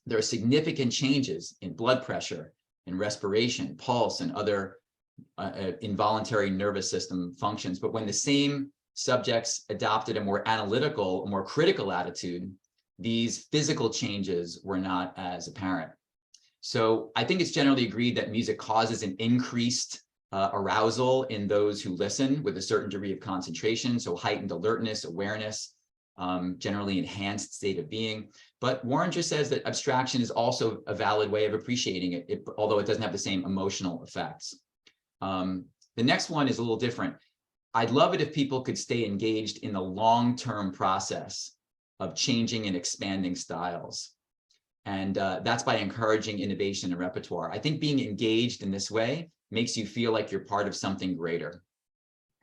there are significant changes in blood pressure, in respiration, pulse, and other involuntary nervous system functions. But when the same subjects adopted a more analytical, a more critical attitude, these physical changes were not as apparent. So I think it's generally agreed that music causes an increased arousal in those who listen with a certain degree of concentration, so heightened alertness, awareness, generally enhanced state of being. But Warringer says that abstraction is also a valid way of appreciating it, although it doesn't have the same emotional effects. The next one is a little different. I'd love it if people could stay engaged in the long-term process of changing and expanding styles. And that's by encouraging innovation in repertoire. I think being engaged in this way makes you feel like you're part of something greater.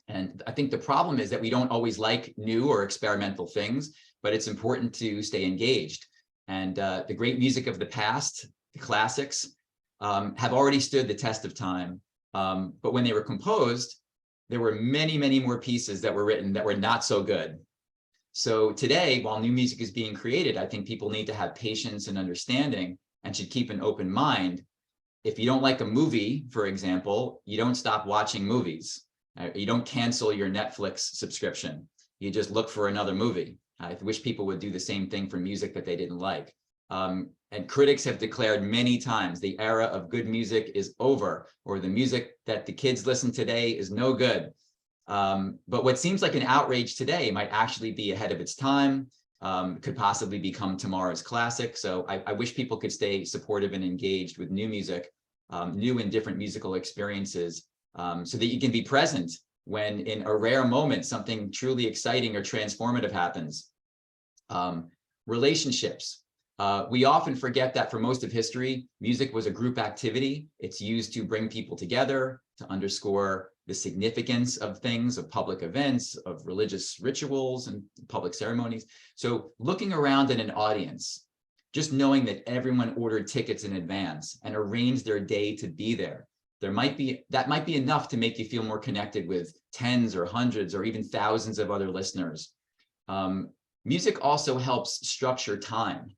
And I think the problem is that we don't always like new or experimental things, but it's important to stay engaged. And the great music of the past, the classics, have already stood the test of time. But when they were composed, there were many, many more pieces that were written that were not so good. So today, while new music is being created, I think people need to have patience and understanding and should keep an open mind. If you don't like a movie, for example, you don't stop watching movies. You don't cancel your Netflix subscription. You just look for another movie. I wish people would do the same thing for music that they didn't like. And critics have declared many times the era of good music is over, or the music that the kids listen today is no good. But what seems like an outrage today might actually be ahead of its time, could possibly become tomorrow's classic. So I wish people could stay supportive and engaged with new music, new and different musical experiences, so that you can be present when in a rare moment, something truly exciting or transformative happens. Relationships. We often forget that for most of history, music was a group activity. It's used to bring people together, to underscore the significance of things, of public events, of religious rituals and public ceremonies. So looking around at an audience, just knowing that everyone ordered tickets in advance and arranged their day to be there, that might be enough to make you feel more connected with tens or hundreds or even thousands of other listeners. Music also helps structure time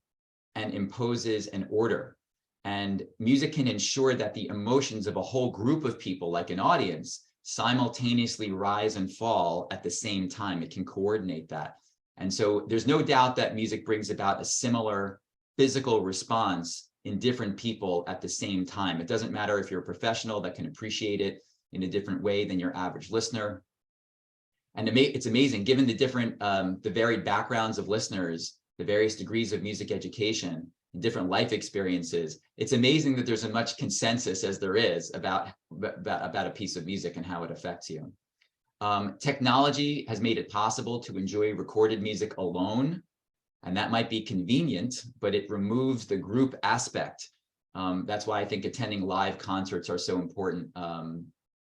and imposes an order. And music can ensure that the emotions of a whole group of people, like an audience, simultaneously rise and fall at the same time. It can coordinate that. And so there's no doubt that music brings about a similar physical response in different people at the same time. It doesn't matter if you're a professional that can appreciate it in a different way than your average listener. And it's amazing, given the different, the varied backgrounds of listeners, the various degrees of music education, different life experiences, it's amazing that there's as much consensus as there is about a piece of music and how it affects you. Technology has made it possible to enjoy recorded music alone, and that might be convenient, but it removes the group aspect. That's why I think attending live concerts are so important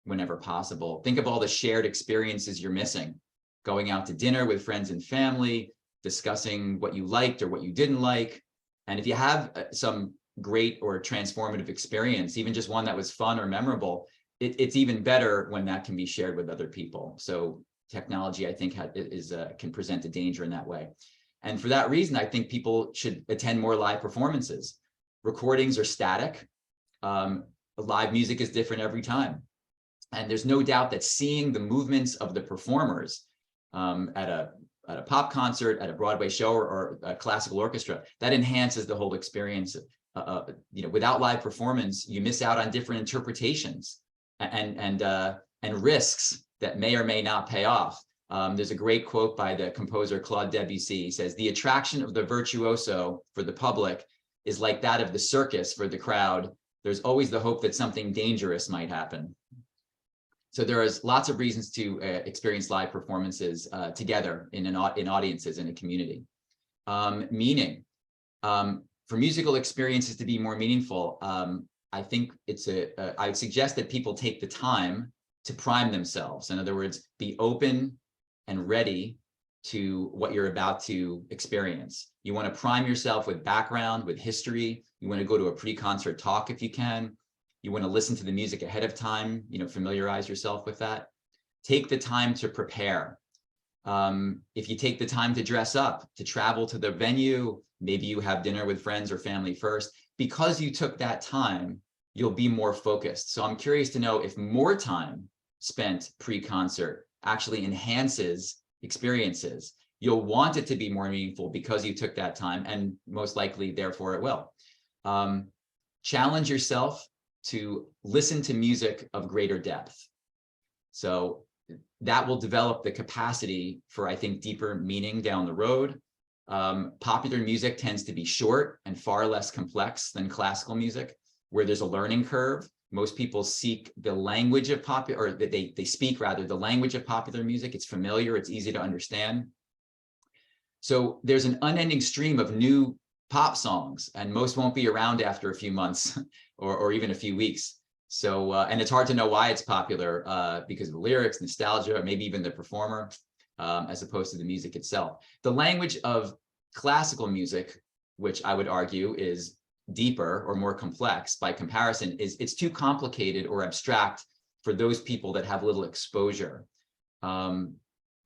whenever possible. Think of all the shared experiences you're missing, going out to dinner with friends and family, discussing what you liked or what you didn't like. And if you have some great or transformative experience, even just one that was fun or memorable, it's even better when that can be shared with other people. So technology, I think, can present a danger in that way. And for that reason, I think people should attend more live performances. Recordings are static. Live music is different every time. And there's no doubt that seeing the movements of the performers at a pop concert, at a Broadway show, or a classical orchestra, that enhances the whole experience. Without live performance, you miss out on different interpretations and risks that may or may not pay off. There's a great quote by the composer Claude Debussy. He says, "The attraction of the virtuoso for the public is like that of the circus for the crowd. There's always the hope that something dangerous might happen." So there is lots of reasons to experience live performances together in audiences in a community. Meaning, for musical experiences to be more meaningful, I think I would suggest that people take the time to prime themselves. In other words, be open and ready to what you're about to experience. You want to prime yourself with background, with history. You want to go to a pre-concert talk if you can. You want to listen to the music ahead of time, familiarize yourself with that. Take the time to prepare. If you take the time to dress up, to travel to the venue, maybe you have dinner with friends or family first, because you took that time, you'll be more focused. So I'm curious to know if more time spent pre-concert actually enhances experiences. You'll want it to be more meaningful because you took that time, and most likely, therefore, it will. Challenge yourself to listen to music of greater depth. So that will develop the capacity for, I think, deeper meaning down the road. Popular music tends to be short and far less complex than classical music, where there's a learning curve. Most people seek the language of popular, or they speak rather the language of popular music. It's familiar, it's easy to understand. So there's an unending stream of new pop songs, and most won't be around after a few months or even a few weeks. So, and it's hard to know why it's popular because of the lyrics, nostalgia, or maybe even the performer, as opposed to the music itself. The language of classical music, which I would argue is deeper or more complex by comparison, it's too complicated or abstract for those people that have little exposure.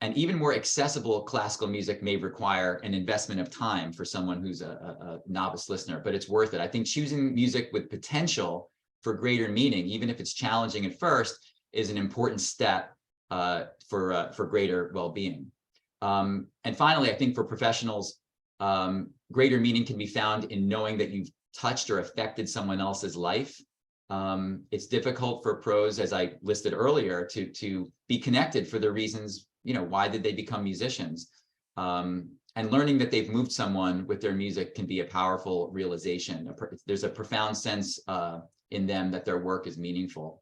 And even more accessible classical music may require an investment of time for someone who's a novice listener, but it's worth it. I think choosing music with potential for greater meaning, even if it's challenging at first, is an important step for greater well-being. And finally, I think for professionals, greater meaning can be found in knowing that you've touched or affected someone else's life. It's difficult for pros, as I listed earlier, to be connected for the reasons, why did they become musicians? And learning that they've moved someone with their music can be a powerful realization. There's a profound sense in them that their work is meaningful.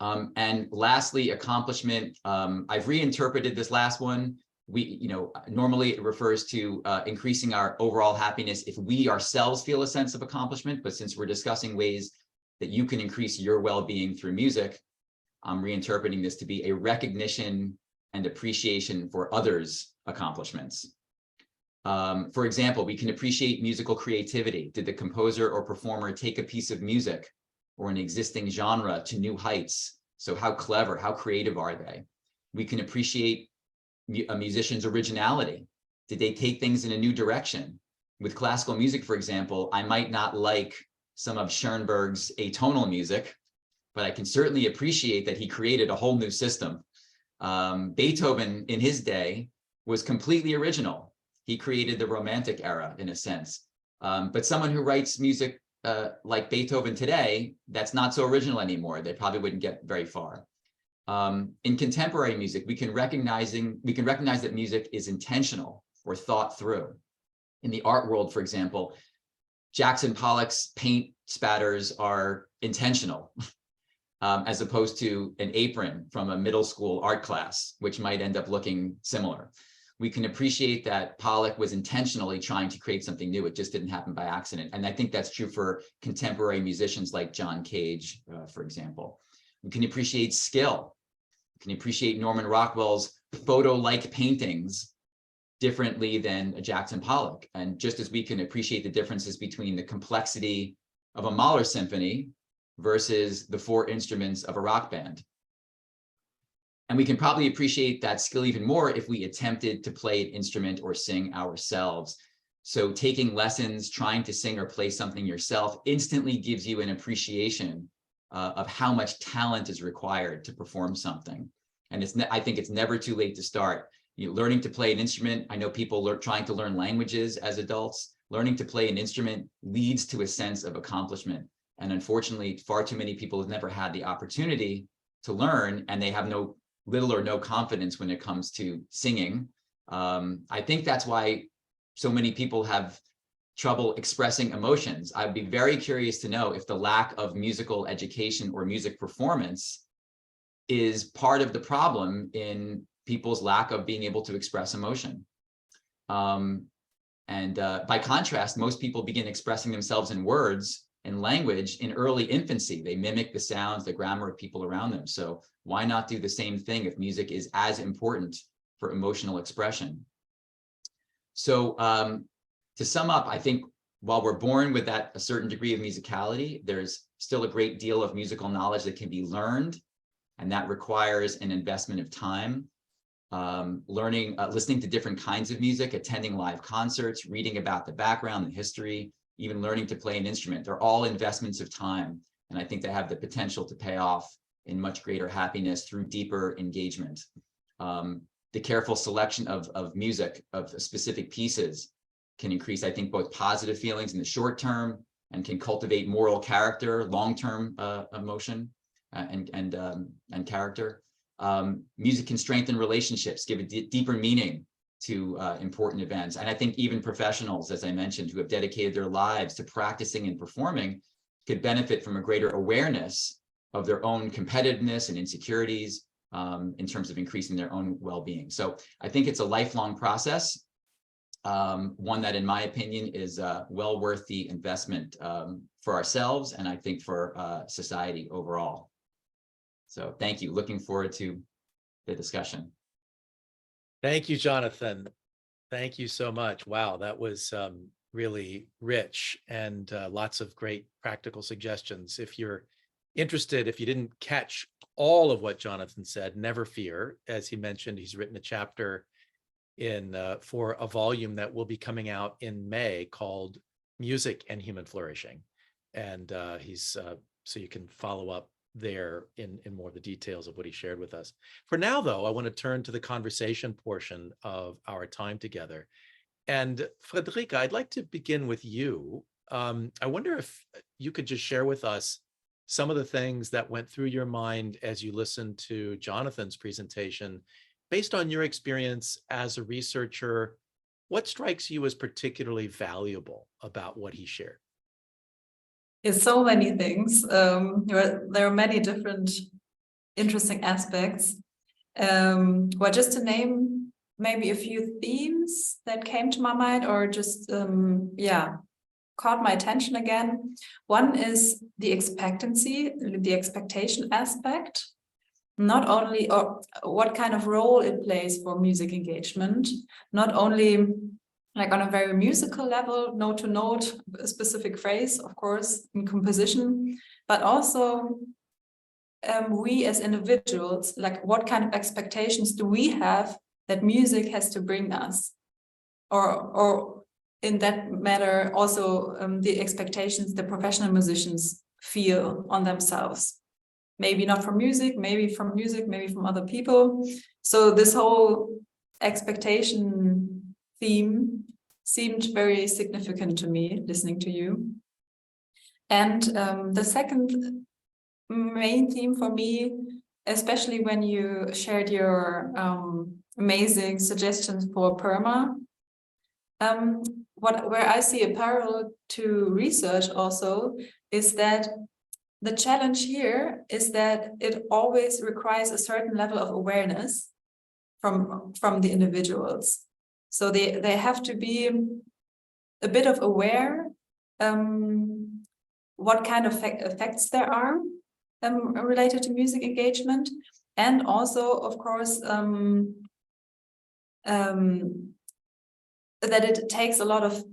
And lastly, accomplishment. I've reinterpreted this last one. Normally it refers to increasing our overall happiness if we ourselves feel a sense of accomplishment. But since we're discussing ways that you can increase your well-being through music, I'm reinterpreting this to be a recognition and appreciation for others' accomplishments. For example, we can appreciate musical creativity. Did the composer or performer take a piece of music or an existing genre to new heights? So how clever, how creative are they? We can appreciate a musician's originality. Did they take things in a new direction? With classical music, for example, I might not like some of Schoenberg's atonal music, but I can certainly appreciate that he created a whole new system. Beethoven, in his day, was completely original. He created the Romantic era, in a sense. But someone who writes music like Beethoven today, that's not so original anymore. They probably wouldn't get very far. In contemporary music, we can recognize that music is intentional or thought through. In the art world, for example, Jackson Pollock's paint spatters are intentional, as opposed to an apron from a middle school art class, which might end up looking similar. We can appreciate that Pollock was intentionally trying to create something new. It just didn't happen by accident. And I think that's true for contemporary musicians like John Cage, for example. We can appreciate skill. We can appreciate Norman Rockwell's photo-like paintings differently than a Jackson Pollock. And just as we can appreciate the differences between the complexity of a Mahler symphony versus the 4 instruments of a rock band. And we can probably appreciate that skill even more if we attempted to play an instrument or sing ourselves. So taking lessons, trying to sing or play something yourself instantly gives you an appreciation of how much talent is required to perform something. And I think it's never too late to start. Learning to play an instrument. I know people trying to learn languages as adults. Learning to play an instrument leads to a sense of accomplishment. And unfortunately, far too many people have never had the opportunity to learn, and they have little or no confidence when it comes to singing. I think that's why so many people have trouble expressing emotions. I'd be very curious to know if the lack of musical education or music performance is part of the problem in people's lack of being able to express emotion. By contrast, most people begin expressing themselves in words and language in early infancy. They mimic the sounds, the grammar of people around them. So why not do the same thing if music is as important for emotional expression? So to sum up, I think while we're born with a certain degree of musicality, there's still a great deal of musical knowledge that can be learned, and that requires an investment of time. Listening to different kinds of music, attending live concerts, reading about the background, the history, even learning to play an instrument. They're all investments of time. And I think they have the potential to pay off in much greater happiness through deeper engagement. The careful selection of music, of specific pieces, can increase, I think, both positive feelings in the short term and can cultivate moral character, long-term emotion and character. Music can strengthen relationships, give a deeper meaning to important events. And I think even professionals, as I mentioned, who have dedicated their lives to practicing and performing could benefit from a greater awareness of their own competitiveness and insecurities in terms of increasing their own well-being. So I think it's a lifelong process, one that, in my opinion, is well worth the investment for ourselves and I think for society overall. So thank you. Looking forward to the discussion. Thank you, Jonathan. Thank you so much. Wow, that was really rich and lots of great practical suggestions. If you're interested, if you didn't catch all of what Jonathan said, never fear. As he mentioned, he's written a chapter for a volume that will be coming out in May called Music and Human Flourishing. And so you can follow up there in more of the details of what he shared with us. For now, though, I want to turn to the conversation portion of our time together. And Friederike, I'd like to begin with you. I wonder if you could just share with us some of the things that went through your mind as you listened to Jonathan's presentation. Based on your experience as a researcher, what strikes you as particularly valuable about what he shared? It's so many things. There are many different interesting aspects. Well, just to name maybe a few themes that came to my mind or just, caught my attention again. One is the expectation aspect, not only or what kind of role it plays for music engagement, not only like on a very musical level, note to note, a specific phrase, of course, in composition, but also we as individuals, like what kind of expectations do we have that music has to bring us? Or in that matter, also the expectations the professional musicians feel on themselves. Maybe not from music, maybe from music, maybe from other people. So this whole expectation theme seemed very significant to me listening to you. And the second main theme for me, especially when you shared your amazing suggestions for PERMA, where I see a parallel to research also is that the challenge here is that it always requires a certain level of awareness from the individuals. So they have to be a bit of aware what kind of effects there are related to music engagement, and also, of course, that it takes a lot of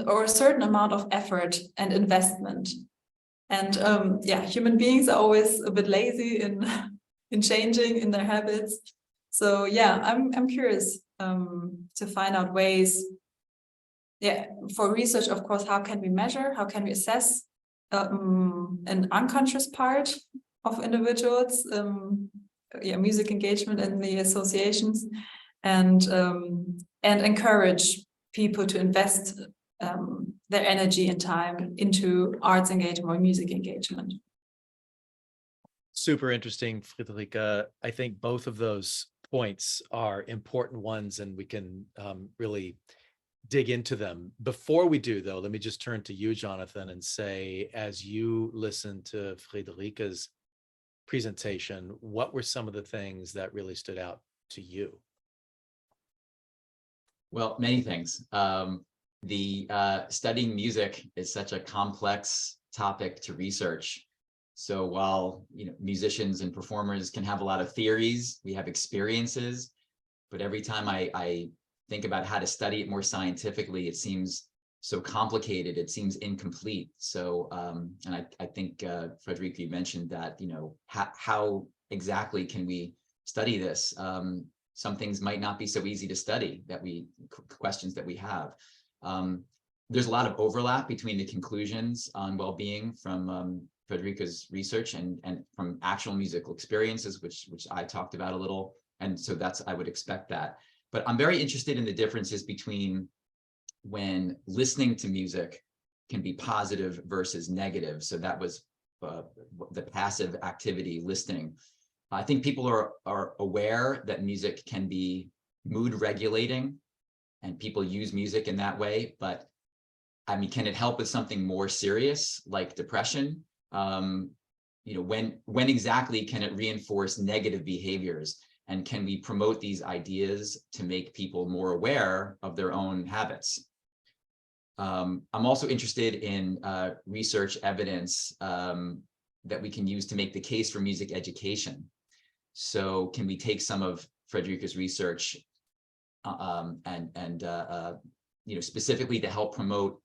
or a certain amount of effort and investment And yeah, human beings are always a bit lazy in in changing in their habits. So yeah, I'm curious to find out ways. Yeah, for research, of course, how can we measure? How can we assess an unconscious part of individuals? Yeah, music engagement in the associations, and encourage people to invest their energy and time into arts engagement or music engagement. Super interesting, Friederike. I think both of those points are important ones, and we can really dig into them. Before we do, though, let me just turn to you, Jonathan, and say, as you listen to Friederike's presentation, what were some of the things that really stood out to you? Well, many things. Studying music is such a complex topic to research. So while musicians and performers can have a lot of theories, we have experiences, but every time I think about how to study it more scientifically, it seems so complicated, it seems incomplete. So and I think Friederike, you mentioned that, how exactly can we study this? Some things might not be so easy to study, questions that we have. There's a lot of overlap between the conclusions on well-being from Friederike's research and from actual musical experiences, which I talked about a little. And so I would expect that. But I'm very interested in the differences between when listening to music can be positive versus negative. So that was the passive activity, listening. I think people are aware that music can be mood regulating, and people use music in that way. But I mean, can it help with something more serious like depression? When exactly can it reinforce negative behaviors? And can we promote these ideas to make people more aware of their own habits? I'm also interested in research evidence that we can use to make the case for music education. So can we take some of Friederike's research specifically to help promote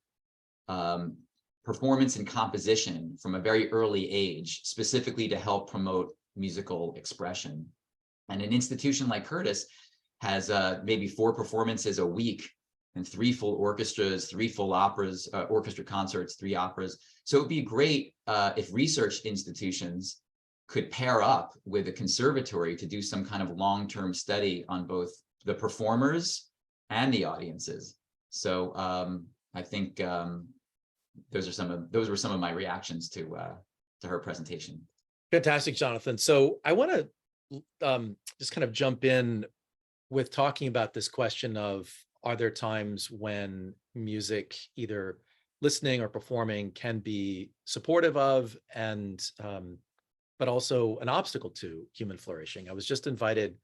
performance and composition from a very early age, specifically to help promote musical expression? And an institution like Curtis has maybe 4 performances a week and 3 full orchestras, 3 full operas, orchestra concerts, 3 operas. So it'd be great if research institutions could pair up with a conservatory to do some kind of long-term study on both the performers and the audiences. So I think those were some of my reactions to her presentation. Fantastic, Jonathan. So I want to just kind of jump in with talking about this question of, are there times when music, either listening or performing, can be supportive of and but also an obstacle to human flourishing? I was just invited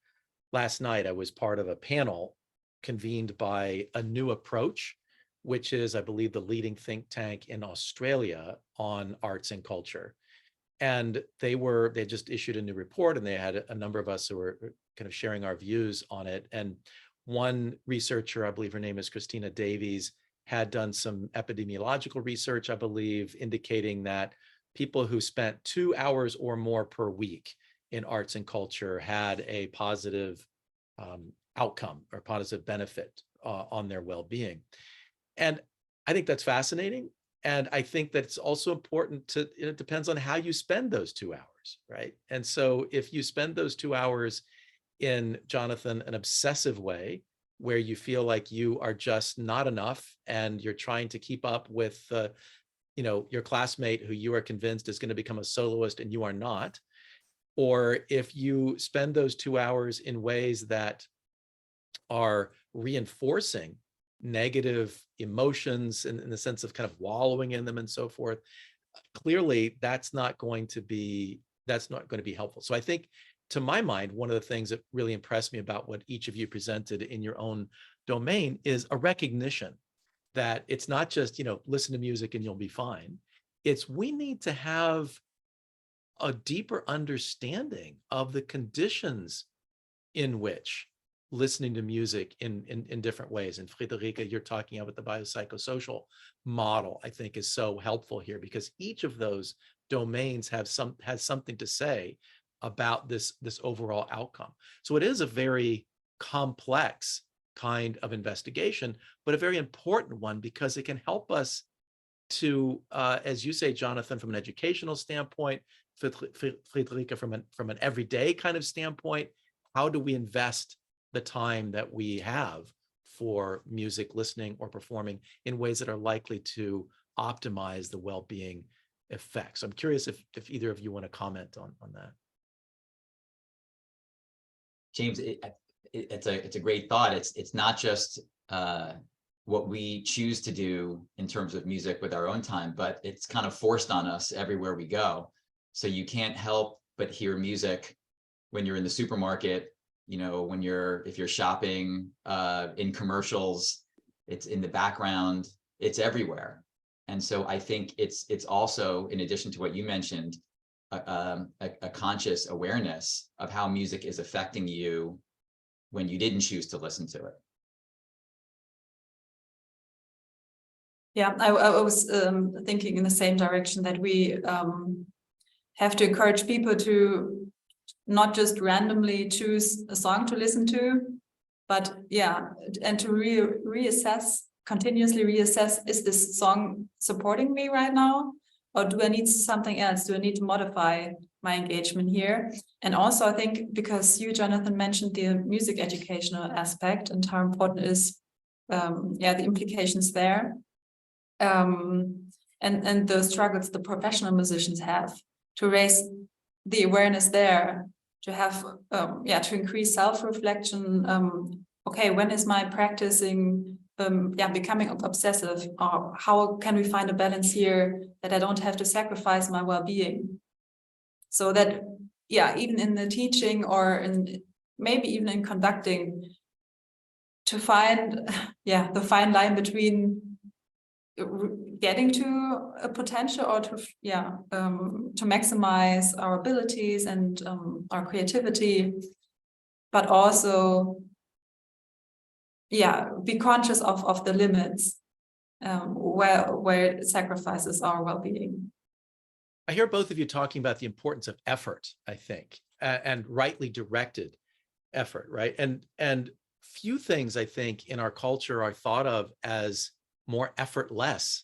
last night. I was part of a panel convened by A New Approach, which is, I believe, the leading think tank in Australia on arts and culture. And they just issued a new report, and they had a number of us who were kind of sharing our views on it. And one researcher, I believe her name is Christina Davies, had done some epidemiological research, I believe, indicating that people who spent 2 hours or more per week in arts and culture had a positive outcome or positive benefit on their well-being. And I think that's fascinating. And I think that it's also important it depends on how you spend those 2 hours, right? And so if you spend those 2 hours in, Jonathan, an obsessive way, where you feel like you are just not enough and you're trying to keep up with, your classmate who you are convinced is going to become a soloist and you are not, or if you spend those 2 hours in ways that are reinforcing negative emotions in the sense of kind of wallowing in them and so forth, clearly that's not going to be helpful. So I think, to my mind, one of the things that really impressed me about what each of you presented in your own domain is a recognition that it's not just, listen to music and you'll be fine. It's, we need to have a deeper understanding of the conditions in which listening to music in different ways. And Friederike, you're talking about the biopsychosocial model, I think is so helpful here, because each of those domains has something to say about this overall outcome. So it is a very complex kind of investigation, but a very important one, because it can help us to, as you say, Jonathan, from an educational standpoint, Friederike, from an everyday kind of standpoint, how do we invest the time that we have for music listening or performing in ways that are likely to optimize the well-being effects? I'm curious if either of you want to comment on that. James, it's a great thought. It's not just what we choose to do in terms of music with our own time, but it's kind of forced on us everywhere we go. So you can't help but hear music when you're in the supermarket, you know, if you're shopping, in commercials, it's in the background, it's everywhere. And so I think it's also, in addition to what you mentioned, a conscious awareness of how music is affecting you when you didn't choose to listen to it. Yeah, I was thinking in the same direction, that we have to encourage people to not just randomly choose a song to listen to, but yeah, and to continuously reassess, is this song supporting me right now? Or do I need something else? Do I need to modify my engagement here? And also, I think, because you, Jonathan, mentioned the music educational aspect and how important is the implications there. And the struggles the professional musicians have to raise the awareness there, to have to increase self-reflection. Okay, when is my practicing becoming obsessive, or how can we find a balance here that I don't have to sacrifice my well-being? So that even in the teaching, or maybe even in conducting, to find the fine line between getting to a potential, or to maximize our abilities and our creativity, but also be conscious of the limits where it sacrifices our well-being. I hear both of you talking about the importance of effort, I think, and rightly directed effort, right? And few things, I think, in our culture are thought of as more effortless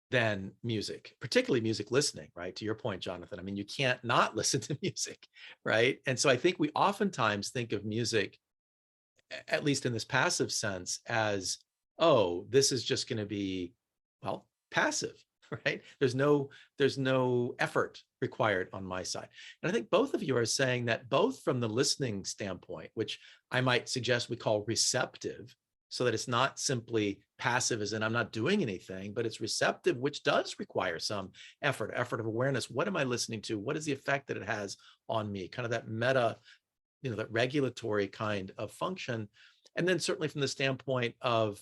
than music, particularly music listening, right? To your point, Jonathan, I mean, you can't not listen to music, right? And so I think we oftentimes think of music, at least in this passive sense, as, oh, this is just going to be, well, passive, right? There's no effort required on my side. And I think both of you are saying that, both from the listening standpoint, which I might suggest we call receptive, so that it's not simply passive as in I'm not doing anything, but it's receptive, which does require some effort of awareness. What am I listening to? What is the effect that it has on me? Kind of that meta, that regulatory kind of function. And then certainly from the standpoint of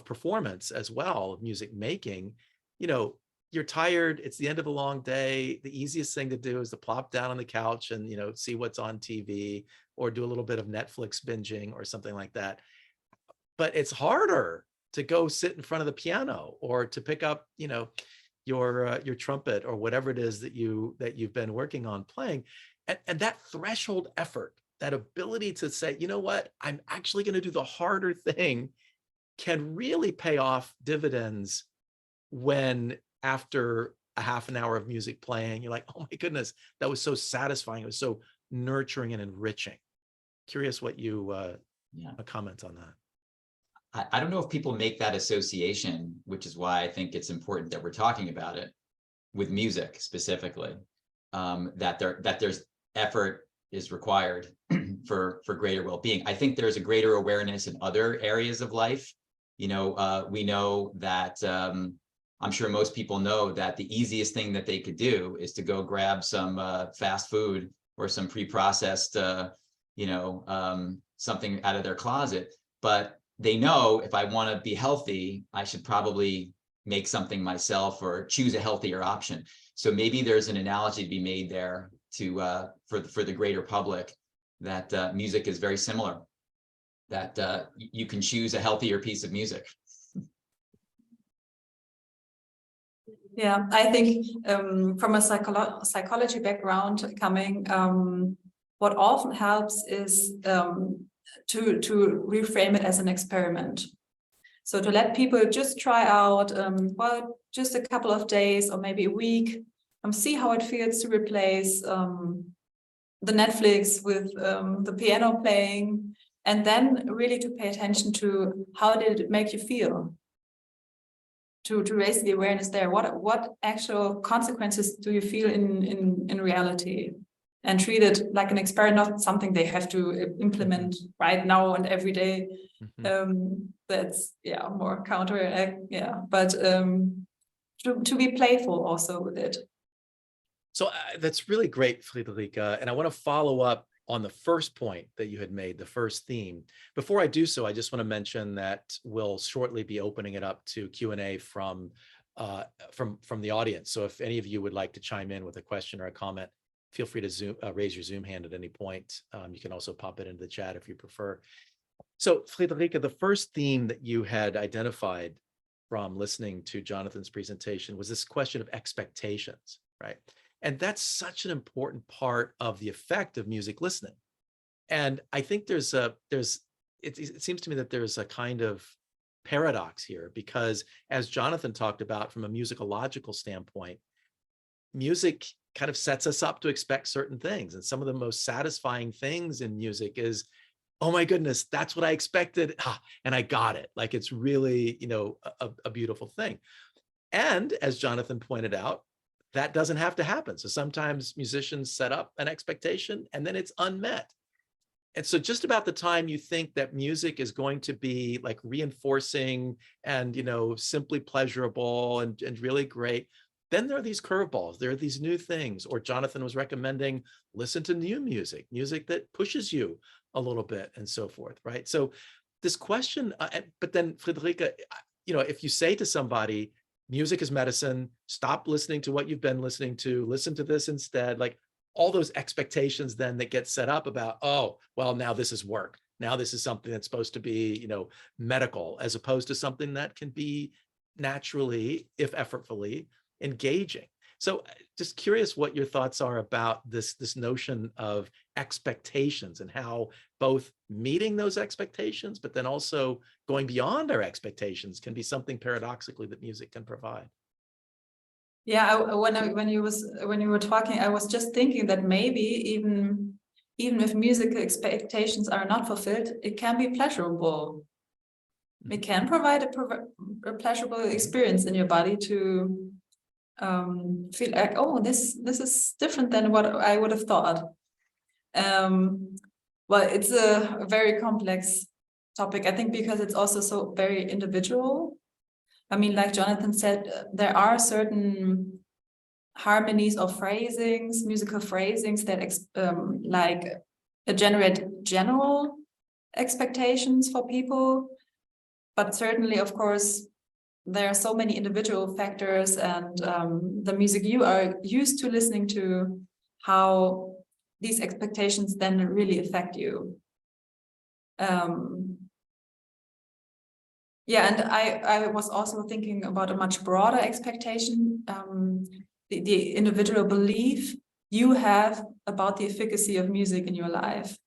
performance as well, of music making, you're tired, it's the end of a long day. The easiest thing to do is to plop down on the couch and, see what's on TV, or do a little bit of Netflix binging or something like that. But it's harder to go sit in front of the piano, or to pick up, your trumpet, or whatever it is that you've been working on playing. And that threshold effort, that ability to say, you know what, I'm actually going to do the harder thing, can really pay off dividends when, after a half an hour of music playing, you're like, oh my goodness, that was so satisfying. It was so nurturing and enriching. Curious what you comment on that. I don't know if people make that association, which is why I think it's important that we're talking about it with music specifically, that there's effort is required for greater well-being. I think there's a greater awareness in other areas of life. We know that, I'm sure most people know that the easiest thing that they could do is to go grab some fast food, or some pre-processed, something out of their closet. But they know, if I want to be healthy, I should probably make something myself, or choose a healthier option. So maybe there's an analogy to be made there for the greater public, that music is very similar. that you can choose a healthier piece of music. Yeah, I think from a psychology background coming, what often helps is to reframe it as an experiment. So to let people just try out, well, just a couple of days or maybe a week, see how it feels to replace the Netflix with the piano playing, and then really to pay attention to how did it make you feel. To raise the awareness there, what actual consequences do you feel in reality, and treat it like an experiment, not something they have to implement right now and every day. That's more counter, but to be playful also with it. So that's really great, Friederike, and I want to follow up on the first point that you had made, the first theme. Before I do so, I just want to mention that we'll shortly be opening it up to Q&A from the audience. So if any of you would like to chime in with a question or a comment, feel free to raise your Zoom hand at any point. You can also pop it into the chat if you prefer. So Friederike, the first theme that you had identified from listening to Jonathan's presentation was this question of expectations, right? And that's such an important part of the effect of music listening. And I think it seems to me that there's a kind of paradox here, because as Jonathan talked about from a musicological standpoint, music kind of sets us up to expect certain things. And some of the most satisfying things in music is, oh my goodness, that's what I expected. And I got it. Like, it's really, a beautiful thing. And as Jonathan pointed out, that doesn't have to happen. So sometimes musicians set up an expectation and then it's unmet. And so just about the time you think that music is going to be like reinforcing and, simply pleasurable and really great, then there are these curveballs, there are these new things. Or Jonathan was recommending, listen to new music that pushes you a little bit and so forth, right? So this question, but then Friederike, if you say to somebody, music is medicine, stop listening to what you've been listening to, listen to this instead, like all those expectations then that get set up about, oh, well, now this is work. Now this is something that's supposed to be, medical, as opposed to something that can be naturally, if effortfully, engaging. So just curious what your thoughts are about this notion of expectations and how both meeting those expectations, but then also going beyond our expectations can be something paradoxically that music can provide. Yeah, when you were talking, I was just thinking that maybe even if musical expectations are not fulfilled, it can be pleasurable. It can provide a pleasurable experience in your body to feel like, oh, this is different than what I would have thought. Well, it's a very complex topic, I think, because it's also so very individual. I mean, like Jonathan said, there are certain harmonies or phrasings, musical phrasings that generate general expectations for people. But certainly, of course, there are so many individual factors and the music you are used to listening to, how these expectations then really affect you. And I was also thinking about a much broader expectation, the individual belief you have about the efficacy of music in your life.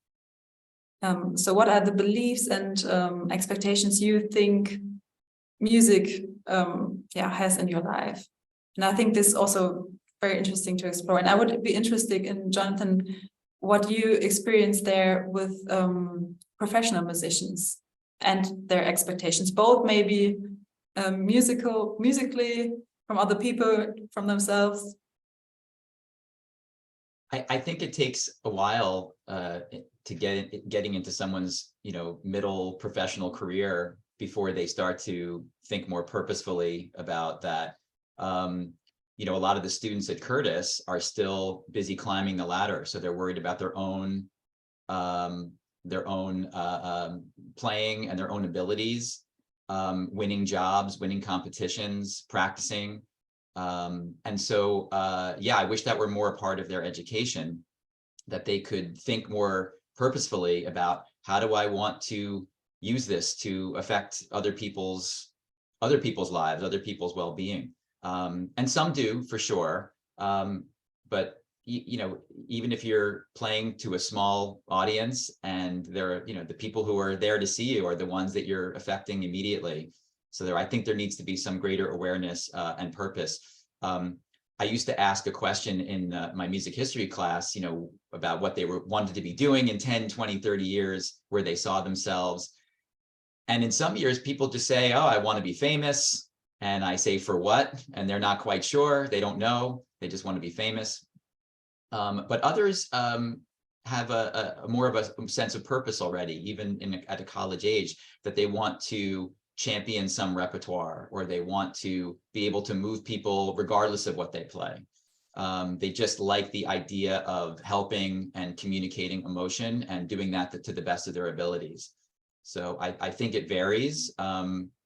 So what are the beliefs and expectations you think music has in your life? And I think this is also very interesting to explore. And I would be interested in, Jonathan, what you experienced there with professional musicians and their expectations, both maybe musically, from other people, from themselves. I think it takes a while to getting into someone's middle professional career before they start to think more purposefully about that. A lot of the students at Curtis are still busy climbing the ladder, so they're worried about their own playing and their own abilities, winning jobs, winning competitions, practicing. And so, I wish that were more a part of their education, that they could think more purposefully about how do I want to use this to affect other people's lives, other people's well-being. And some do, for sure. But you know, even if you're playing to a small audience and there, you know, the people who are there to see you are the ones that you're affecting immediately. So I think there needs to be some greater awareness and purpose. I used to ask a question in my music history class, you know, about what they wanted to be doing in 10, 20, 30 years, where they saw themselves. And in some years, people just say, oh, I want to be famous. And I say, for what? And they're not quite sure. They don't know. They just want to be famous. But others have a more of a sense of purpose already, even at a college age, that they want to champion some repertoire, or they want to be able to move people regardless of what they play. They just like the idea of helping and communicating emotion and doing that to the best of their abilities. So I think it varies.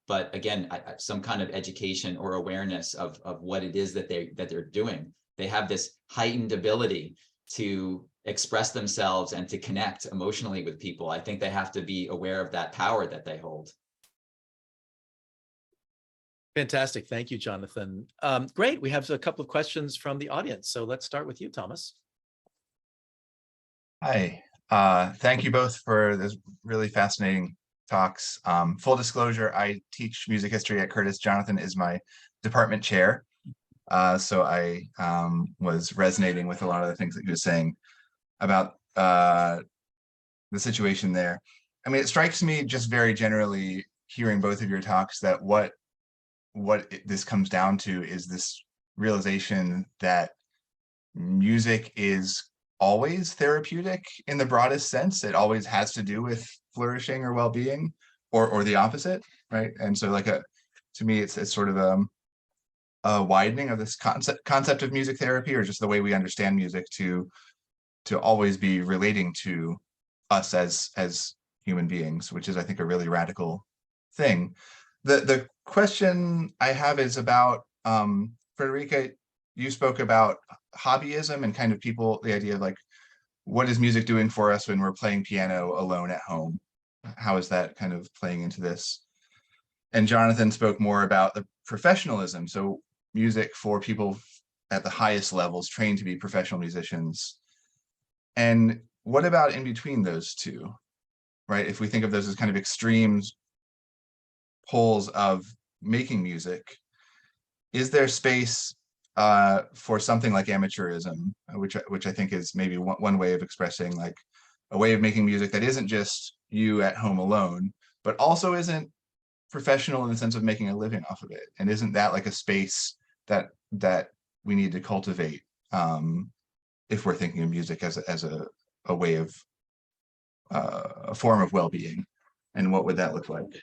But again, some kind of education or awareness of what it is that they're doing. They have this heightened ability to express themselves and to connect emotionally with people. I think they have to be aware of that power that they hold. Fantastic. Thank you, Jonathan. Great. We have a couple of questions from the audience. So let's start with you, Thomas. Hi. Thank you both for this really fascinating talks. Full disclosure, I teach music history at Curtis. Jonathan is my department chair. So I was resonating with a lot of the things that he was saying about the situation there. I mean, it strikes me just very generally hearing both of your talks that what this comes down to is this realization that music is always therapeutic in the broadest sense. It always has to do with flourishing or well-being, or the opposite, right? And so like to me, it's sort of a widening of this concept of music therapy, or just the way we understand music to always be relating to us as human beings, which is, I think, a really radical thing. The question I have is about, Friederike, you spoke about hobbyism and kind of people, the idea of like, what is music doing for us when we're playing piano alone at home? How is that kind of playing into this? And Jonathan spoke more about the professionalism. So music for people at the highest levels trained to be professional musicians. And what about in between those two, right? If we think of those as kind of extremes poles of making music, is there space for something like amateurism, which I think is maybe one way of expressing, like a way of making music that isn't just you at home alone, but also isn't professional in the sense of making a living off of it? And isn't that like a space that we need to cultivate if we're thinking of music as a way of a form of well-being? And what would that look like?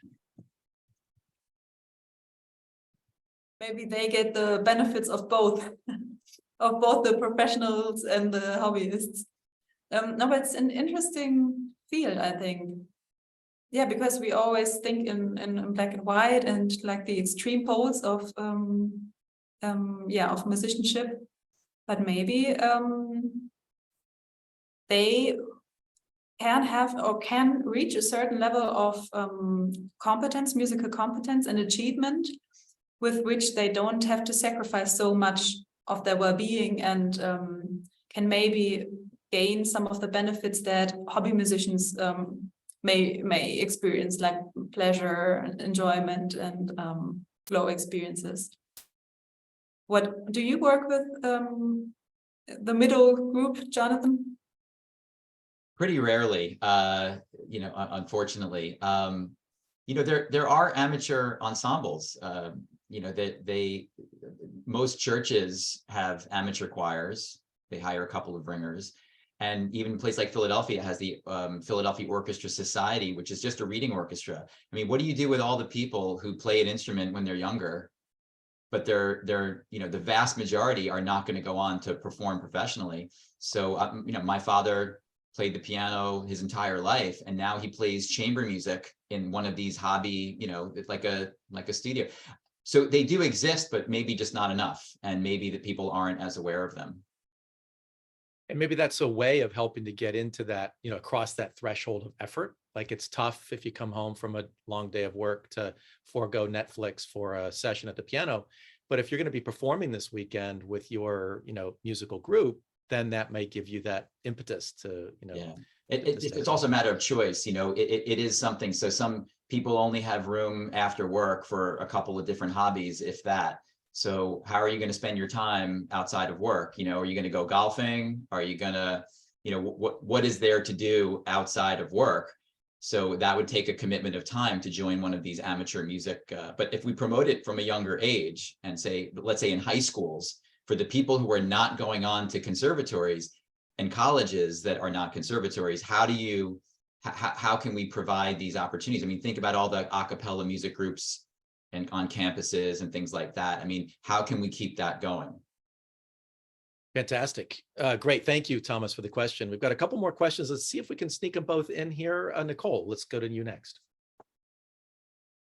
Maybe they get the benefits of both, of both the professionals and the hobbyists. No, but it's an interesting field, I think. Yeah, because we always think in black and white and like the extreme poles of of musicianship, but maybe they can have or can reach a certain level of competence, musical competence and achievement, with which they don't have to sacrifice so much of their well-being, and can maybe gain some of the benefits that hobby musicians may experience, like pleasure and enjoyment and flow experiences. What do you work with the middle group, Jonathan? Pretty rarely, unfortunately. There are amateur ensembles. Most churches have amateur choirs. They hire a couple of ringers. And even a place like Philadelphia has the Philadelphia Orchestra Society, which is just a reading orchestra. I mean, what do you do with all the people who play an instrument when they're younger, but they're the vast majority are not going to go on to perform professionally? So, my father played the piano his entire life, and now he plays chamber music in one of these hobby, like a studio. So they do exist, but maybe just not enough, and maybe the people aren't as aware of them. And maybe that's a way of helping to get into that, cross that threshold of effort. Like it's tough if you come home from a long day of work to forego Netflix for a session at the piano. But if you're going to be performing this weekend with your, musical group, then that may give you that impetus to, Yeah. It's also a matter of choice. It is something. So some people only have room after work for a couple of different hobbies, if that. So how are you going to spend your time outside of work? Are you going to go golfing? Are you going to, what is there to do outside of work? So that would take a commitment of time to join one of these amateur music. But if we promote it from a younger age and say, let's say in high schools, for the people who are not going on to conservatories and colleges that are not conservatories, how can we provide these opportunities? I mean, think about all the a cappella music groups and on campuses and things like that. I mean, how can we keep that going? Fantastic. Great. Thank you, Thomas, for the question. We've got a couple more questions. Let's see if we can sneak them both in here. Nicole, let's go to you next.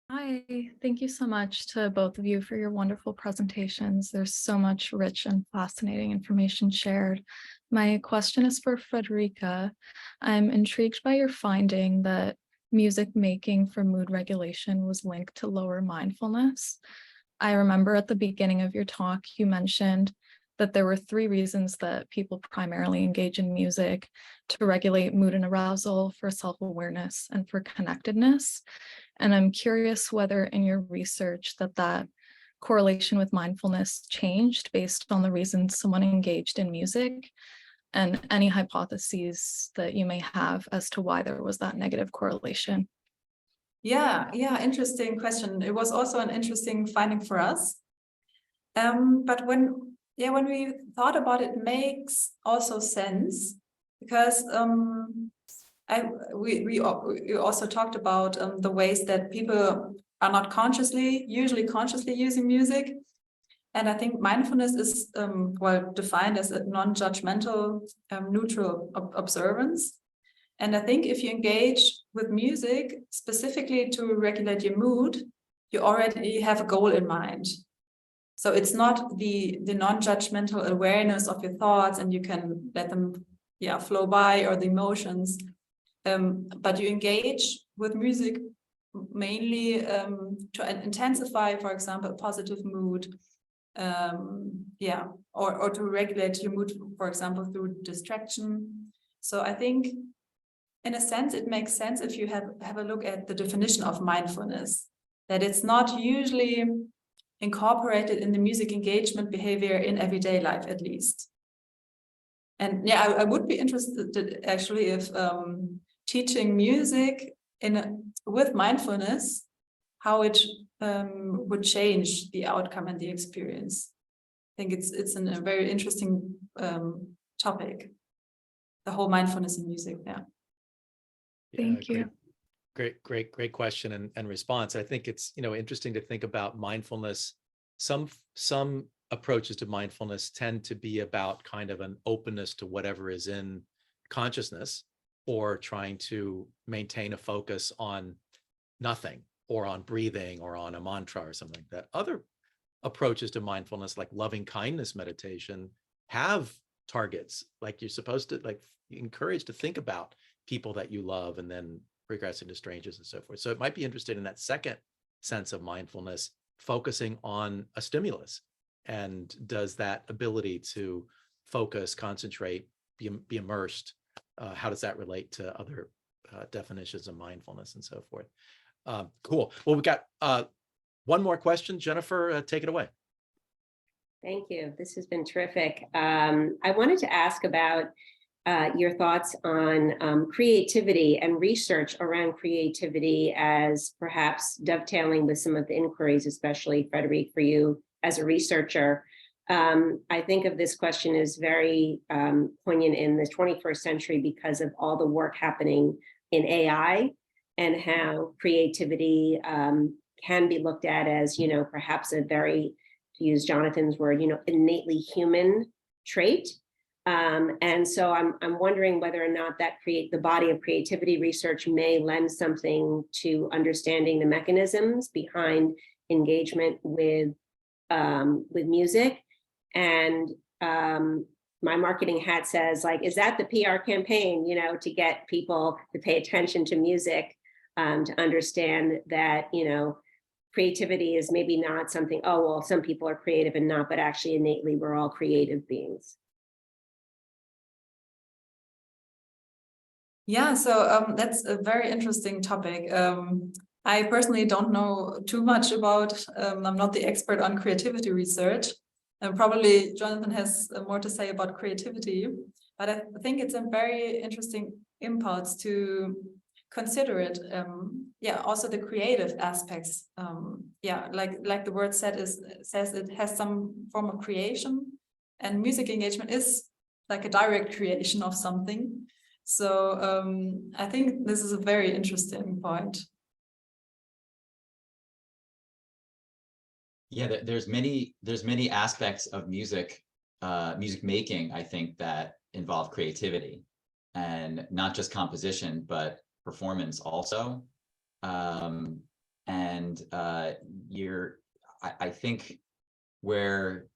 Hi, thank you so much to both of you for your wonderful presentations. There's so much rich and fascinating information shared. My question is for Friederike. I'm intrigued by your finding that music making for mood regulation was linked to lower mindfulness. I remember at the beginning of your talk, you mentioned that there were 3 reasons that people primarily engage in music: to regulate mood and arousal, for self-awareness, and for connectedness. And I'm curious whether in your research that correlation with mindfulness changed based on the reasons someone engaged in music, and any hypotheses that you may have as to why there was that negative correlation. Yeah, interesting question. It was also an interesting finding for us. But when we thought about it, makes also sense, because we also talked about the ways that people are not usually consciously using music. And I think mindfulness is defined as a non-judgmental, neutral observance. And I think if you engage with music specifically to regulate your mood, you already have a goal in mind. So it's not the non-judgmental awareness of your thoughts and you can let them flow by, or the emotions. But you engage with music mainly to intensify, for example, a positive mood, or to regulate your mood, for example, through distraction. So I think, in a sense, it makes sense if you have a look at the definition of mindfulness, that it's not usually incorporated in the music engagement behavior in everyday life, at least. And I would be interested actually if teaching music with mindfulness, how it would change the outcome and the experience. I think it's a very interesting topic, the whole mindfulness in music. Thank you. Great question and response. I think it's interesting to think about mindfulness. Some approaches to mindfulness tend to be about kind of an openness to whatever is in consciousness, or trying to maintain a focus on nothing, or on breathing, or on a mantra or something like that. Other approaches to mindfulness, like loving kindness meditation, have targets, like you're supposed to, like, encouraged to think about people that you love and then regressing to strangers and so forth. So it might be interested in that second sense of mindfulness, focusing on a stimulus. And does that ability to focus, concentrate, be immersed, how does that relate to other definitions of mindfulness and so forth? Cool. Well, we got one more question. Jennifer, take it away. Thank you. This has been terrific. I wanted to ask about your thoughts on creativity and research around creativity, as perhaps dovetailing with some of the inquiries, especially Friederike, for you as a researcher. I think of this question as very poignant in the 21st century because of all the work happening in AI, and how creativity can be looked at as, perhaps a very, to use Jonathan's word, innately human trait. And so I'm wondering whether or not that the body of creativity research may lend something to understanding the mechanisms behind engagement with music, and my marketing hat says, like, is that the PR campaign, you know, to get people to pay attention to music, to understand that, you know, creativity is maybe not something, oh, well, some people are creative and not, but actually innately we're all creative beings. Yeah, so that's a very interesting topic. I personally don't know too much about, I'm not the expert on creativity research, and probably Jonathan has more to say about creativity, but I think it's a very interesting impulse to consider it. Yeah, also the creative aspects. Yeah, like the word says it has some form of creation, and music engagement is like a direct creation of something. So I think this is a very interesting point. Yeah, there's many aspects of music making, I think, that involve creativity, and not just composition, but performance also. I think where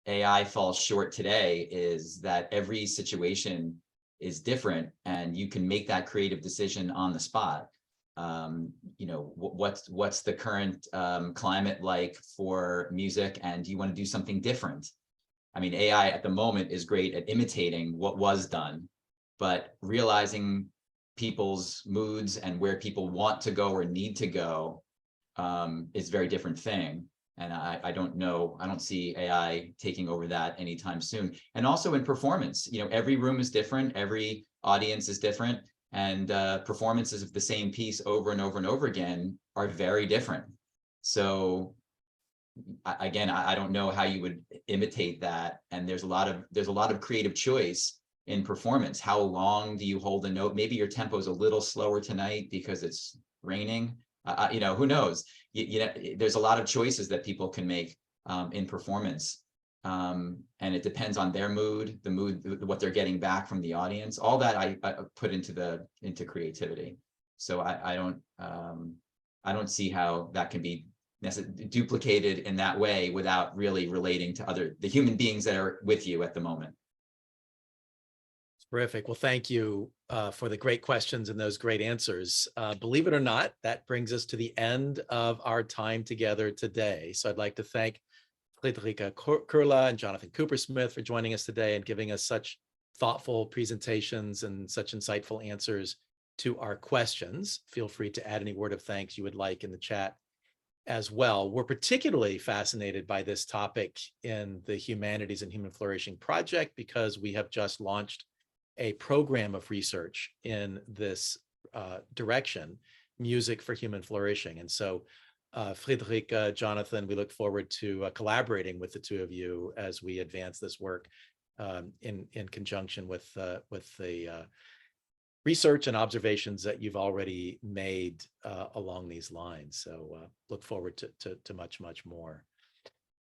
AI falls short today is that every situation is different, and you can make that creative decision on the spot. You know, what's the current climate like for music, and do you want to do something different? I mean, AI at the moment is great at imitating what was done, but realizing people's moods and where people want to go or need to go is a very different thing. And I don't know, I don't see AI taking over that anytime soon. And also in performance, you know, every room is different, every audience is different, and performances of the same piece over and over and over again are very different. So again, I don't know how you would imitate that. And there's a lot of creative choice in performance. How long do you hold a note? Maybe your tempo is a little slower tonight because it's raining. You know, who knows? You know, there's a lot of choices that people can make in performance, and it depends on their mood, what they're getting back from the audience. All that I put into creativity. So I don't see how that can be duplicated in that way without really relating to the human beings that are with you at the moment. Terrific. Well, thank you for the great questions and those great answers. Believe it or not, that brings us to the end of our time together today. So I'd like to thank Friederike Köhler and Jonathan Coopersmith for joining us today and giving us such thoughtful presentations and such insightful answers to our questions. Feel free to add any word of thanks you would like in the chat as well. We're particularly fascinated by this topic in the Humanities and Human Flourishing Project because we have just launched a program of research in this direction, Music for Human Flourishing. And so Friederike, Jonathan, we look forward to collaborating with the two of you as we advance this work in conjunction with the research and observations that you've already made along these lines. So look forward to much, much more.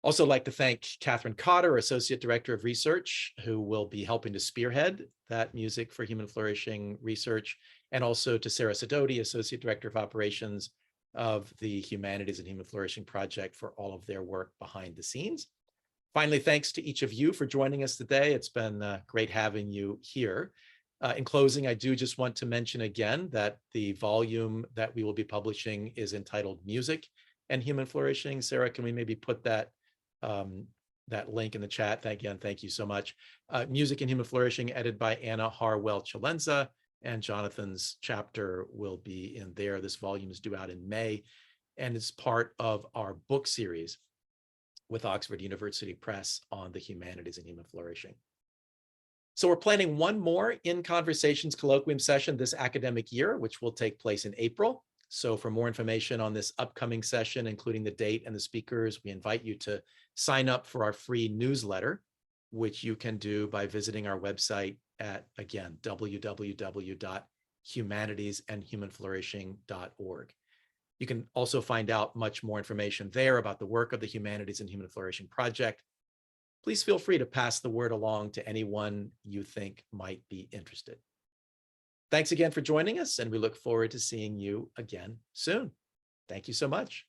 Also like to thank Catherine Cotter, Associate Director of Research, who will be helping to spearhead that Music for Human Flourishing research, and also to Sarah Sidoti, Associate Director of Operations of the Humanities and Human Flourishing Project, for all of their work behind the scenes. Finally, thanks to each of you for joining us today. It's been great having you here. In closing, I do just want to mention again that the volume that we will be publishing is entitled Music and Human Flourishing. Sarah, can we maybe put that link in the chat? Thank you so much. Music and Human Flourishing, edited by Anna Harwell-Chalenza, and Jonathan's chapter will be in there. This volume is due out in May, and it's part of our book series with Oxford University Press on the Humanities and Human Flourishing. So we're planning one more In Conversations colloquium session this academic year, which will take place in April. So for more information on this upcoming session, including the date and the speakers, we invite you to sign up for our free newsletter, which you can do by visiting our website at, again, www.humanitiesandhumanflourishing.org. You can also find out much more information there about the work of the Humanities and Human Flourishing Project. Please feel free to pass the word along to anyone you think might be interested. Thanks again for joining us, and we look forward to seeing you again soon. Thank you so much.